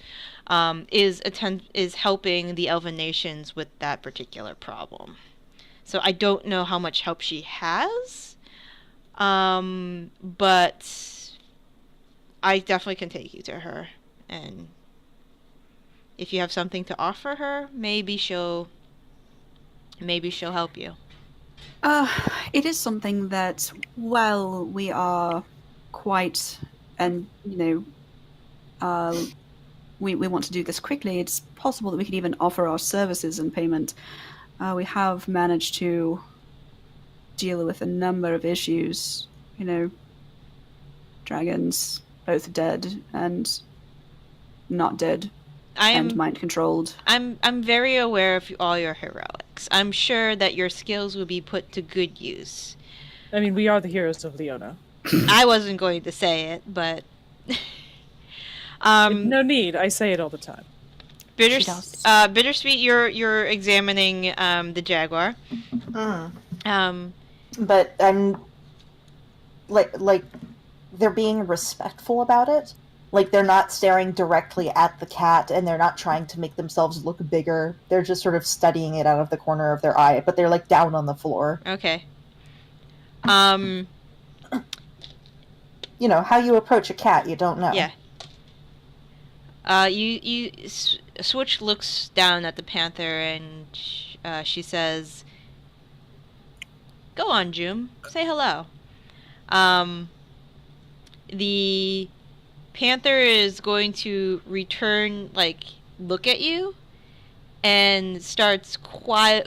S1: is helping the elven nations with that particular problem. So I don't know how much help she has, but I definitely can take you to her, and if you have something to offer her, maybe she'll help you.
S2: It is something that, while we are quite, and we want to do this quickly, it's possible that we could even offer our services in payment. We have managed to deal with a number of issues, dragons, both dead and not dead. And mind controlled.
S1: I'm very aware of all your heroics. I'm sure that your skills will be put to good use.
S4: I mean, we are the heroes of Leona.
S1: I wasn't going to say it, but
S4: no need. I say it all the time.
S1: Bittersweet, you're examining the jaguar.
S3: But I'm like they're being respectful about it. Like, they're not staring directly at the cat, and they're not trying to make themselves look bigger. They're just sort of studying it out of the corner of their eye, but they're, like, down on the floor.
S1: Okay.
S3: You know, how you approach a cat, you don't know.
S1: Yeah. Switch looks down at the panther, and she says, "Go on, Jum. Say hello." The panther is going to return, look at you, and starts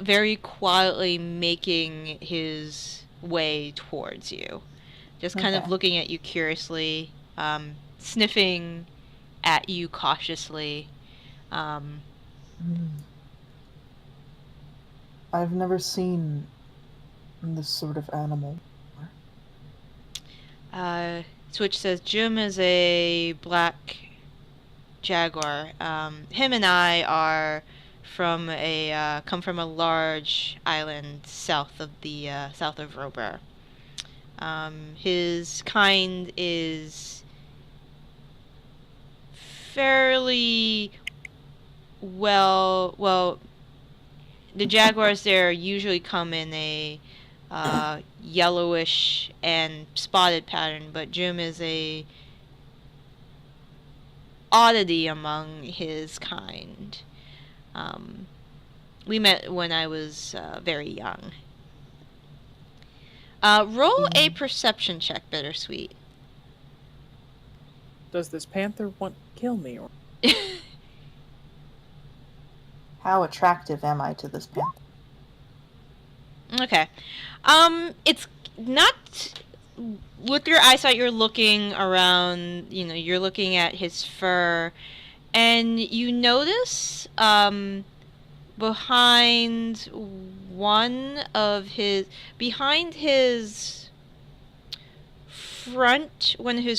S1: very quietly making his way towards you. Just kind of looking at you curiously, sniffing at you cautiously.
S3: I've never seen this sort of animal.
S1: Switch says, Jim is a black jaguar. Him and I are come from a large island south of Robur. His kind is fairly well, the jaguars there usually come in a yellowish and spotted pattern, but Jim is a oddity among his kind. We met when I was very young. Roll a perception check, Bittersweet.
S4: Does this panther want to kill me? Or
S3: How attractive am I to this panther?
S1: Okay. It's not with your eyesight. You're looking around. You're looking at his fur, and you notice behind his one of his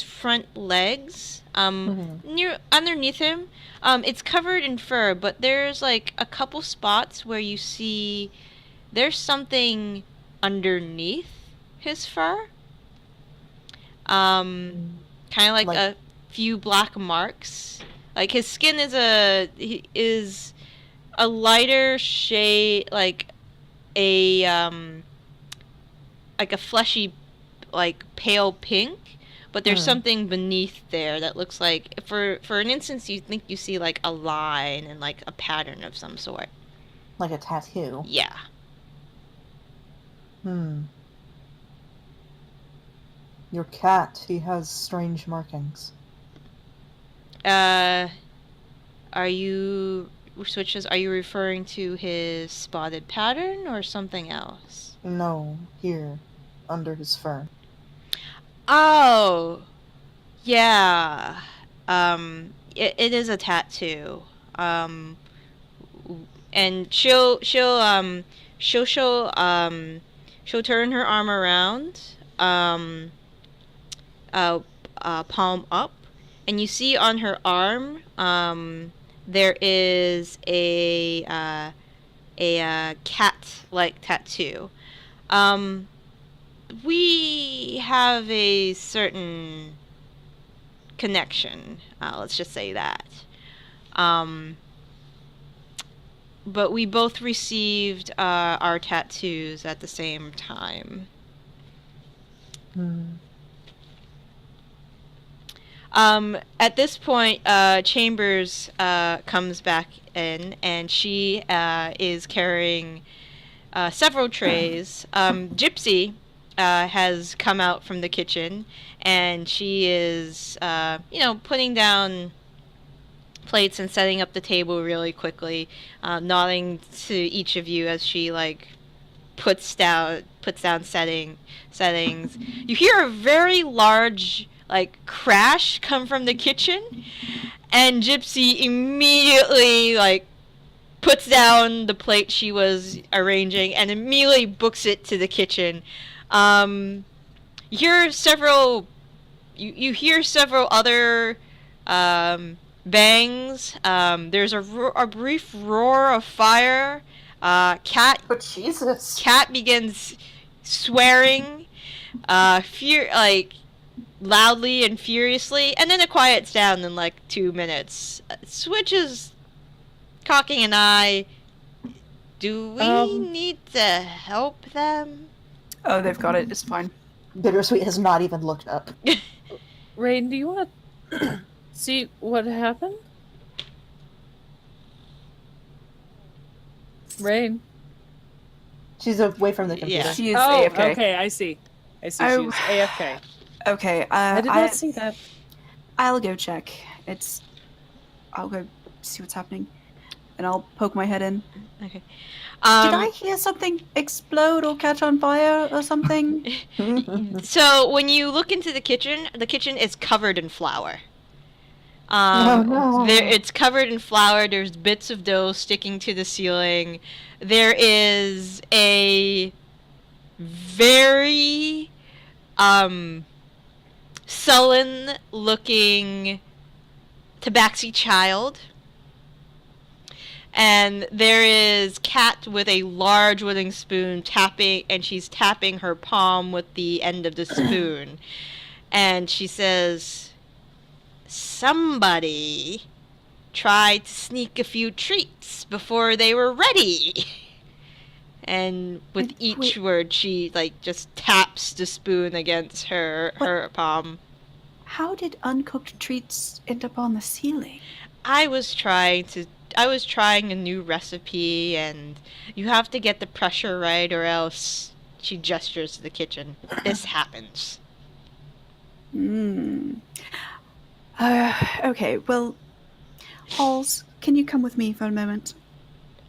S1: front legs, near underneath him, it's covered in fur, but there's like a couple spots where you see there's something underneath his fur. Kind of like a few black marks. Like his skin is a lighter shade, like a fleshy, like pale pink, but there's something beneath there that looks like, for an instance, you think you see like a line and like a pattern of some sort.
S3: Like a tattoo?
S1: Yeah.
S3: Your cat, he has strange markings.
S1: Are you referring to his spotted pattern or something else?
S3: No, here, under his fur.
S1: Oh, yeah. It is a tattoo. And she'll turn her arm around, palm up, and you see on her arm, there is a cat-like tattoo. We have a certain connection. Let's just say that. But we both received our tattoos at the same time. At this point, Chambers comes back in, and she is carrying several trays. Gypsy has come out from the kitchen, and she is, putting down plates and setting up the table really quickly, nodding to each of you as she puts down settings. You hear a very large crash come from the kitchen, and Gypsy immediately puts down the plate she was arranging and immediately books it to the kitchen. You hear several other bangs. There's a brief roar of fire. Cat
S3: Oh, Jesus.
S1: Cat begins swearing, loudly and furiously, and then it quiets down in 2 minutes. Switches cocking an eye. Do we need to help them?
S2: Oh, they've got it. It's fine.
S3: Bittersweet has not even looked up.
S4: Raine, do you want to see what happened? Raine?
S3: She's away from the computer.
S1: Yeah.
S2: She is
S4: Oh,
S2: AFK.
S4: okay, I see. She's
S2: Oh.
S4: AFK.
S2: Okay,
S4: I did not see that.
S2: I'll go check. I'll go see what's happening, and I'll poke my head in.
S1: Okay.
S2: Did I hear something explode or catch on fire or something?
S1: So when you look into the kitchen is covered in flour.
S3: Oh, no.
S1: It's covered in flour. There's bits of dough sticking to the ceiling. There is a very sullen-looking tabaxi child. And there is Cat with a large wooden spoon she's tapping her palm with the end of the spoon. And she says, somebody tried to sneak a few treats before they were ready. And with each word, she like just taps the spoon against her palm.
S2: How did uncooked treats end up on the ceiling?
S1: I was trying a new recipe, and you have to get the pressure right, or else. She gestures to the kitchen. This happens.
S2: Okay, well, Halls, can you come with me for a moment?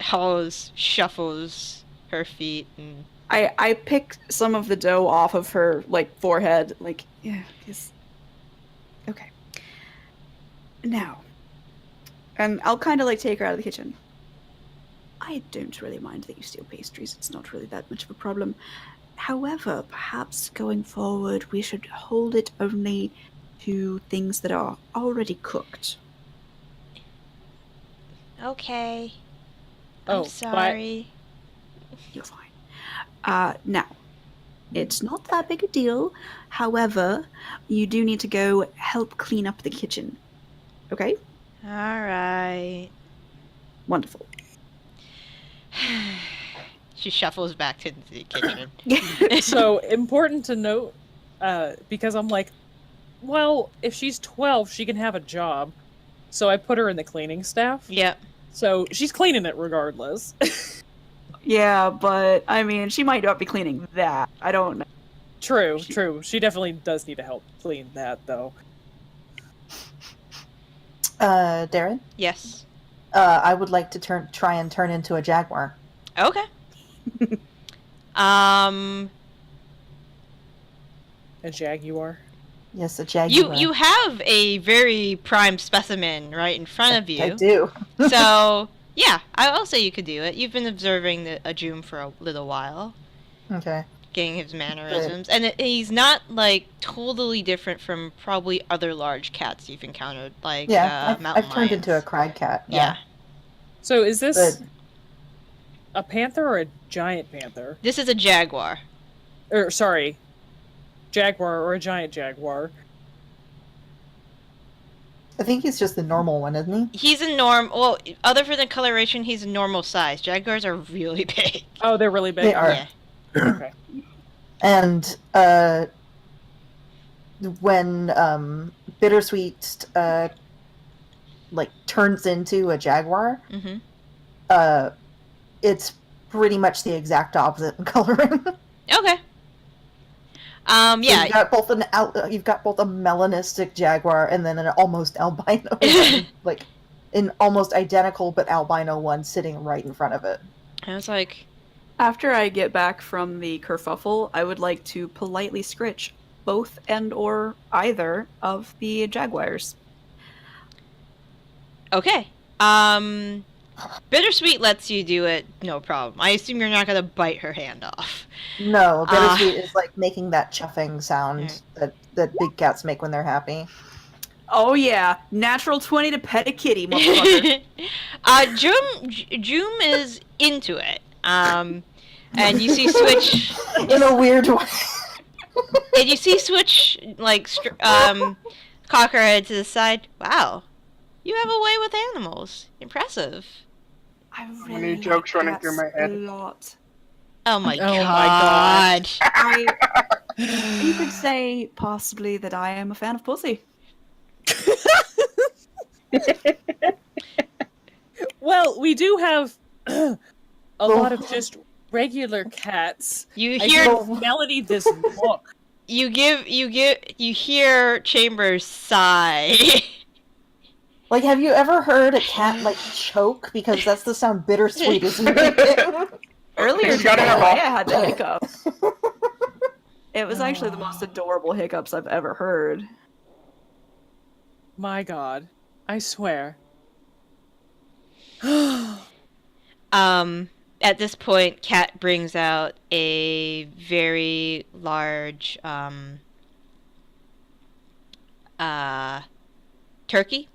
S1: Halls shuffles her feet and
S2: I pick some of the dough off of her like forehead, like okay. Now, and I'll kind of like take her out of the kitchen. I don't really mind that you steal pastries. It's not really that much of a problem. However, perhaps going forward, we should hold it only to things that are already cooked.
S1: Okay. I'm sorry.
S2: You're fine. Now, it's not that big a deal. However, you do need to go help clean up the kitchen. Okay?
S1: All right.
S2: Wonderful.
S1: She shuffles back to the kitchen.
S4: So, important to note, because I'm like, well, if she's 12, she can have a job. So I put her in the cleaning staff.
S1: Yep.
S4: So she's cleaning it regardless.
S2: Yeah, but I mean, she might not be cleaning that. I don't know.
S4: True. She definitely does need to help clean that, though.
S3: Darren?
S1: Yes.
S3: I would like to try and turn into a jaguar.
S1: Okay.
S4: A jaguar?
S3: Yes, a jaguar.
S1: You have a very prime specimen right in front of you.
S3: I do.
S1: So, yeah, I'll say you could do it. You've been observing a Joom for a little while.
S3: Okay.
S1: Getting his mannerisms. And he's not, like, totally different from probably other large cats you've encountered, like mountain
S3: I've turned
S1: lions.
S3: into a crag cat.
S1: Yeah.
S4: So is this
S3: But
S4: a panther or a giant panther?
S1: This is a jaguar.
S4: Or, sorry, jaguar or a giant jaguar.
S3: I think he's just the normal one, isn't he?
S1: He's a well, other for the coloration, he's a normal size. Jaguars are really big.
S4: Oh, they're really big?
S3: They are.
S1: Yeah.
S4: Okay.
S3: And when Bittersweet like turns into a jaguar,
S1: Mm-hmm.
S3: It's pretty much the exact opposite in coloring.
S1: Okay. Yeah.
S3: You've got both a melanistic jaguar and then an almost albino one, like an almost identical but albino one sitting right in front of it.
S1: I was like,
S2: After I get back from the kerfuffle, I would like to politely scritch both and or either of the jaguars.
S1: okay. Bittersweet lets you do it, no problem. I assume you're not gonna bite her hand off.
S3: No, Bittersweet is like making that chuffing sound that big cats make when they're happy.
S2: Oh yeah, natural 20 to pet a kitty, motherfucker.
S1: Joom is into it. And you see Switch
S3: In a weird way.
S1: and you see Switch like cock her head to the side. Wow, you have a way with animals. Impressive.
S2: I
S5: Many jokes
S2: like
S5: running through my
S2: cats
S5: head.
S2: a lot.
S1: Oh my
S4: Oh my
S1: god.
S2: You could say possibly that I am a fan of pussy.
S4: Well, we do have a lot of just regular cats.
S1: You
S4: I
S1: hear
S4: give Melody this look.
S1: you hear Chambers sigh.
S3: Like, have you ever heard a cat like choke? Because that's the sound Bittersweet is making.
S2: Earlier
S5: She's got
S2: today,
S5: it in her
S2: I had the hiccups. It was actually the most adorable hiccups I've ever heard.
S4: My god. I swear.
S1: At this point, Kat brings out a very large turkey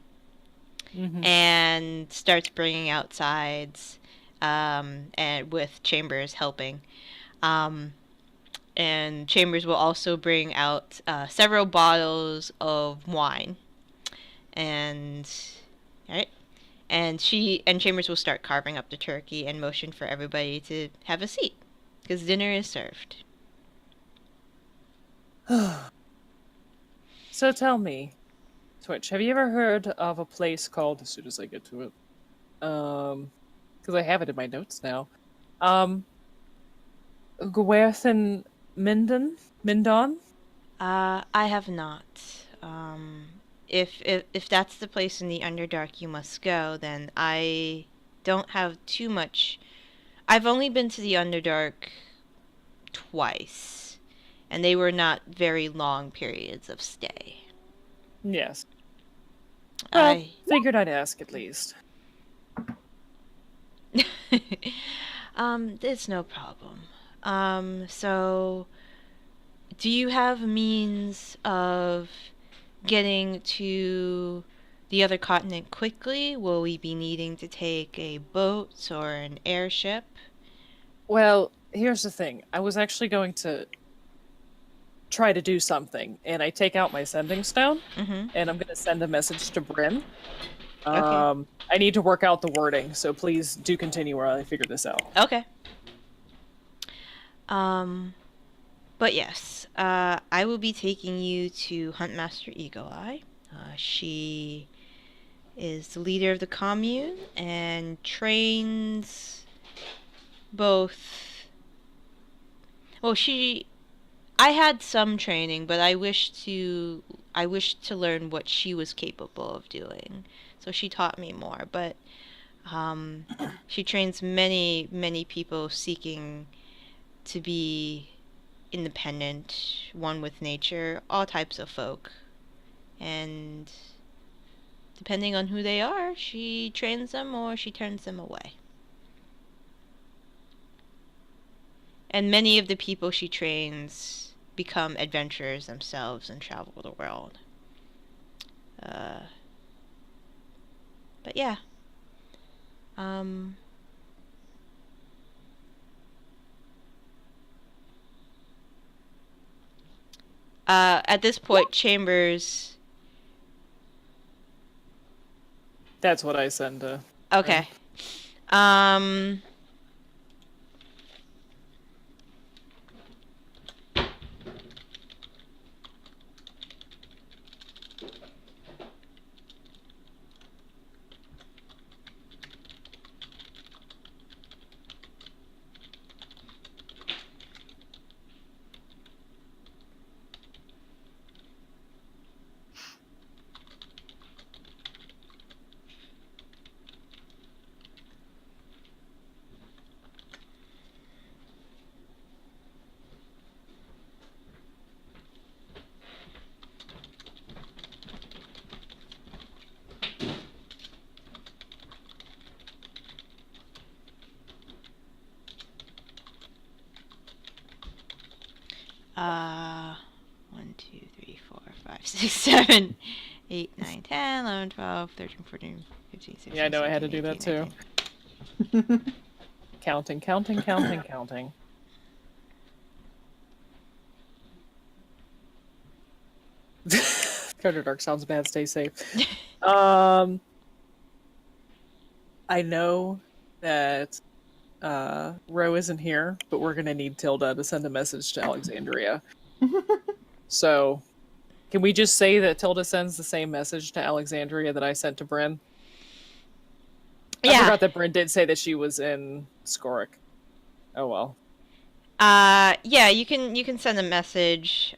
S4: Mhm.
S1: and starts bringing out sides, and with Chambers helping. And Chambers will also bring out several bottles of wine. And right, and Chambers will start carving up the turkey and motion for everybody to have a seat because dinner is served.
S4: So tell me, Twitch, have you ever heard of a place called? As soon as I get to it, because I have it in my notes now. Gwerthen Mindon?
S1: I have not. If that's the place in the Underdark you must go, then I don't have too much. I've only been to the Underdark twice, and they were not very long periods of stay.
S4: Yes. Well,
S1: I
S4: figured I'd ask at least.
S1: It's no problem. So do you have means of getting to the other continent quickly? Will we be needing to take a boat or an airship?
S4: Well, here's the thing. I was actually going to try to do something, and I take out my sending stone,
S1: Mm-hmm.
S4: and I'm going to send a message to Bryn.
S1: Okay.
S4: I need to work out the wording, so please do continue while I figure this out.
S1: Okay. But yes, I will be taking you to Huntmaster Eagle Eye. She is the leader of the commune and trains both. Well, I had some training, but I wished to learn what she was capable of doing. So she taught me more, but she trains many people seeking to be independent, one with nature, all types of folk. And depending on who they are, she trains them or she turns them away. And many of the people she trains become adventurers themselves and travel the world. But yeah. At this point, Chambers.
S4: That's what I send to.
S1: Okay. Uh, 1, 2, 3, 4, 5, 6, 7, 8, 9, 10, 11, 12, 13, 14, 15, 16,
S4: Yeah, I know I had to
S1: 17,
S4: do that
S1: 18,
S4: too.
S1: 19.
S4: Counting. Underdark sounds bad. Stay safe. I know that Ro isn't here, but we're gonna need Tilda to send a message to Alexandria. So, can we just say that Tilda sends the same message to Alexandria that I sent to Bryn? I
S1: Yeah.
S4: forgot that Bryn did say that she was in Skoric. Oh well.
S1: Yeah, you can send a message.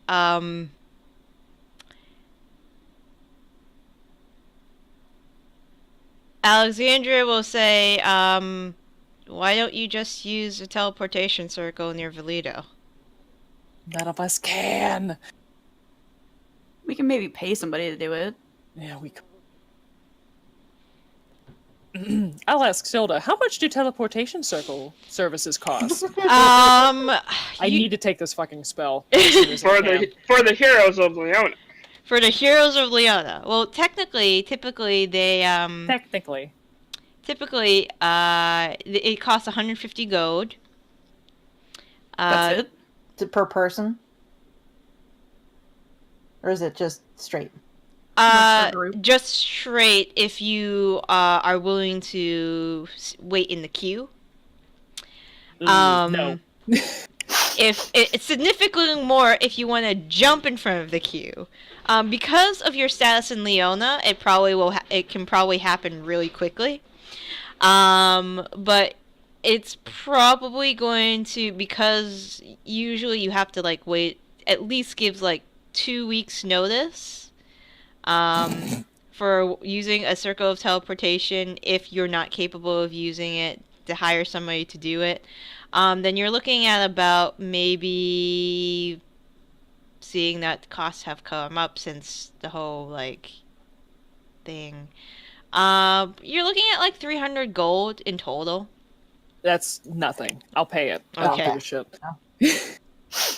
S1: Alexandria will say, why don't you just use a teleportation circle near Valido?
S4: None of us can.
S2: We can maybe pay somebody to do it.
S4: Yeah, we could. I'll ask Tilda, how much do teleportation circle services cost? I need to take this fucking spell as soon as I can.
S5: For the heroes of Leona.
S1: For the heroes of Leona. Well, typically they Typically, it costs 150 gold.
S2: That's it?
S3: Per person? Or is it just straight?
S2: What's the group?
S1: Just straight if you are willing to wait in the queue.
S4: No.
S1: If it's significantly more if you want to jump in front of the queue. Because of your status in Leona, it can probably happen really quickly. But it's probably going to, because usually you have to like wait, at least gives like 2 weeks notice for using a circle of teleportation if you're not capable of using it, to hire somebody to do it. Then you're looking at about maybe, seeing that costs have come up since the whole like thing. You're looking at like 300 gold in total.
S4: That's nothing. I'll pay it. I don't
S1: Okay.
S4: give a shit.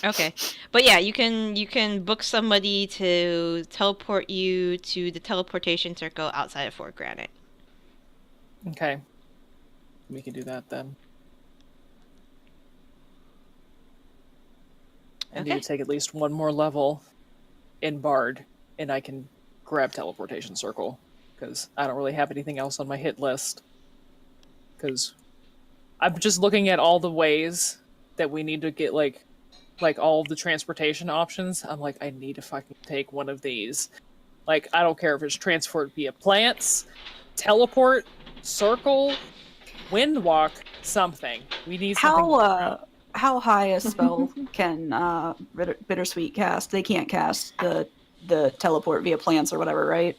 S1: Okay, but yeah, you can book somebody to teleport you to the teleportation circle outside of Fort Granite.
S4: Okay. We can do that then. I need
S1: Okay.
S4: to take at least one more level in Bard, and I can grab Teleportation Circle, because I don't really have anything else on my hit list. Because I'm just looking at all the ways that we need to get, like all the transportation options. I'm like, I need to fucking take one of these. Like, I don't care if it's transport via plants, teleport, circle, wind walk, something. We need something.
S2: How high a spell can Bittersweet cast? They can't cast the teleport via plants or whatever, right?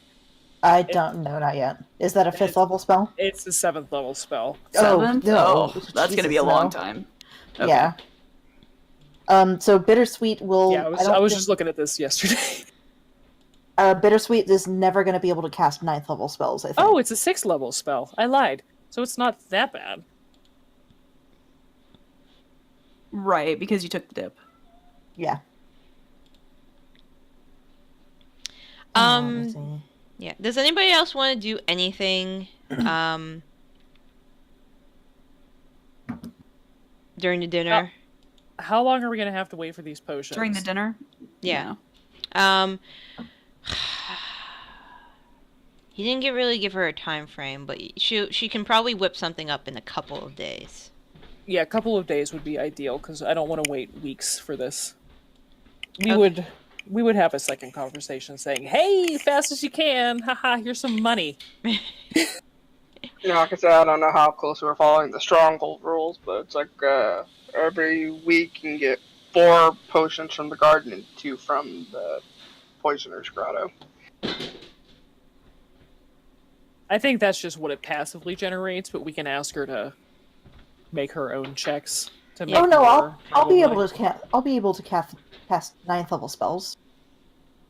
S3: I don't know, not yet. Is that a 5th level spell?
S4: It's a 7th level spell.
S2: Seventh?
S3: no.
S2: Oh, that's gonna be
S3: Jesus,
S2: a long
S3: no.
S2: time. Okay.
S3: Yeah. So Bittersweet will.
S4: Yeah, I was just looking at this yesterday.
S3: Bittersweet is never going to be able to cast 9th level spells, I think.
S4: Oh, it's a 6th level spell. I lied. So it's not that bad.
S2: Right, because you took the dip.
S3: Yeah.
S1: Um,
S3: let's see.
S1: Yeah. Does anybody else want to do anything during the dinner?
S4: How long are we going to have to wait for these potions?
S2: During the dinner?
S1: Yeah. He didn't really give her a time frame, but she can probably whip something up in a couple of days.
S4: Yeah, a couple of days would be ideal, because I don't want to wait weeks for this. We would have a second conversation saying, "Hey, fast as you can! Haha, here's some money."
S5: Like I said, I don't know how close we're following the stronghold rules, but it's like every week you can get 4 potions from the garden and 2 from the poisoner's grotto.
S4: I think that's just what it passively generates, but we can ask her to make her own checks to make.
S3: Oh no,
S4: more,
S3: I'll be able
S4: probably.
S3: to I'll be able to cast 9th level spells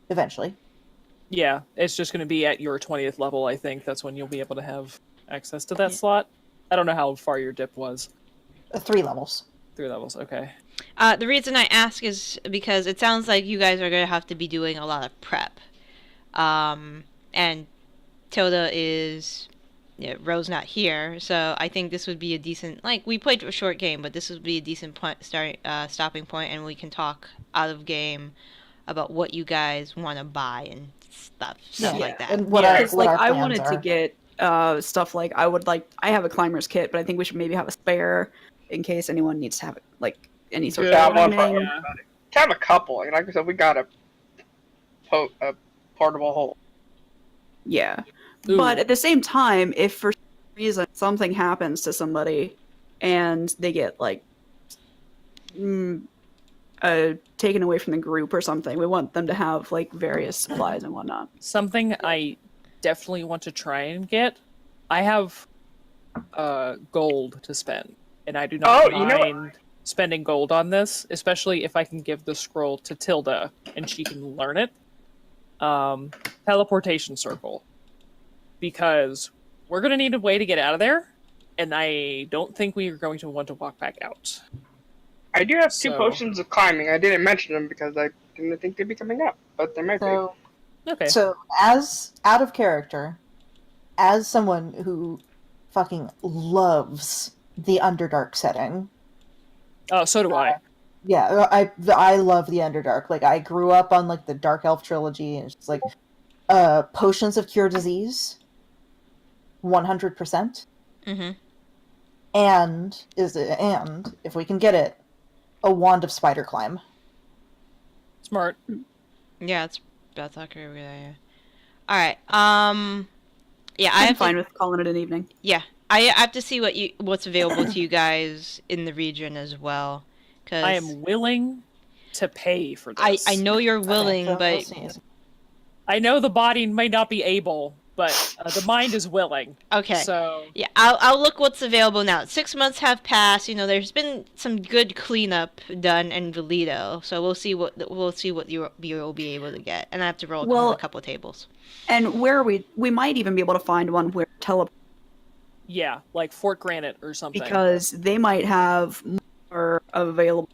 S3: eventually.
S4: Yeah, it's just going to be at your 20th level. I think that's when you'll be able to have access to that slot. I don't know how far your dip was.
S3: 3 levels.
S4: 3 levels, okay.
S1: The reason I ask is because it sounds like you guys are going to have to be doing a lot of prep. And Tilda is... Yeah, Ro's not here, so I think this would be a decent... Like, we played a short game, but this would be a decent stopping point, and we can talk out of game about what you guys want to buy and stuff like that.
S3: And what
S2: Yeah,
S3: our,
S2: 'cause,
S3: what
S2: like,
S3: our
S2: I
S3: plans
S2: wanted
S3: are.
S2: to get stuff like I have a climber's kit, but I think we should maybe have a spare in case anyone needs to have like any sort
S5: Yeah,
S2: of
S5: one
S2: climbing.
S5: Have a couple. Like I said, we got a portable hole.
S2: Yeah.
S4: Ooh.
S2: But at the same time, if for some reason something happens to somebody and they get like taken away from the group or something, we want them to have like various supplies and whatnot.
S4: Something I definitely want to try and get. I have gold to spend, and I do not mind spending gold on this, especially if I can give the scroll to Tilda and she can learn it. Teleportation circle. Because we're going to need a way to get out of there, and I don't think we are going to want to walk back out.
S5: I do have 2 potions of climbing. I didn't mention them because I didn't think they'd be coming up, but they might be.
S4: Okay.
S3: So, as out of character, as someone who fucking loves the Underdark setting.
S4: Oh, so do I.
S3: Yeah, I love the Underdark. Like, I grew up on, like, the Dark Elf trilogy, and it's just like, potions of cure disease, 100%.
S1: Mm-hmm.
S3: And if we can get it, a wand of spider climb.
S4: Smart.
S1: Yeah, that's a good idea. All right. Yeah,
S2: I'm fine with calling it an evening.
S1: Yeah, I have to see what's available to you guys in the region as well. Cause
S4: I am willing to pay for this.
S1: I know you're willing,
S3: Okay, so
S1: but
S3: we'll see.
S4: I know the body may not be able, but the mind is willing.
S1: okay.
S4: So
S1: Yeah, I'll look what's available now. 6 months have passed. You know, there's been some good cleanup done in Valido, so we'll see what you'll be able to get. And I have to roll
S2: Well-
S1: a couple of tables.
S2: And where we might even be able to find one where
S4: yeah, like Fort Granite or something.
S2: because they might have more available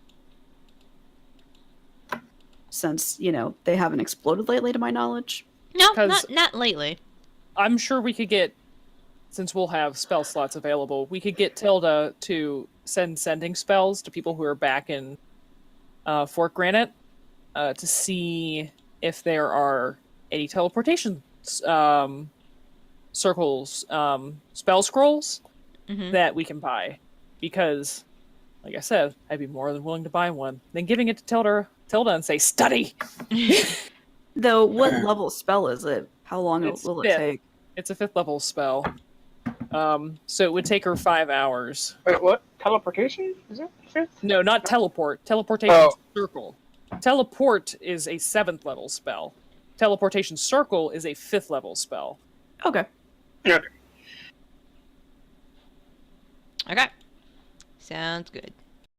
S2: since, they haven't exploded lately to my knowledge.
S1: No,
S4: 'Cause-
S1: not lately.
S4: I'm sure we could get, since we'll have spell slots available, we could get Tilda to send sending spells to people who are back in Fort Granite to see if there are any teleportation circles, spell scrolls
S1: Mhm.
S4: that we can buy. Because, like I said, I'd be more than willing to buy one. Then giving it to Tilda and say, study!
S2: Though, what level spell is it? How long
S4: It's
S2: will it
S4: fifth.
S2: take?
S4: It's a 5th level spell. So it would take her 5 hours.
S5: Wait, what? Teleportation? Is it fifth?
S4: No, not teleport. Teleportation
S5: Oh.
S4: circle. Teleport is a 7th level spell. Teleportation circle is a 5th level spell.
S2: Okay.
S5: Yeah.
S1: Okay. Sounds good.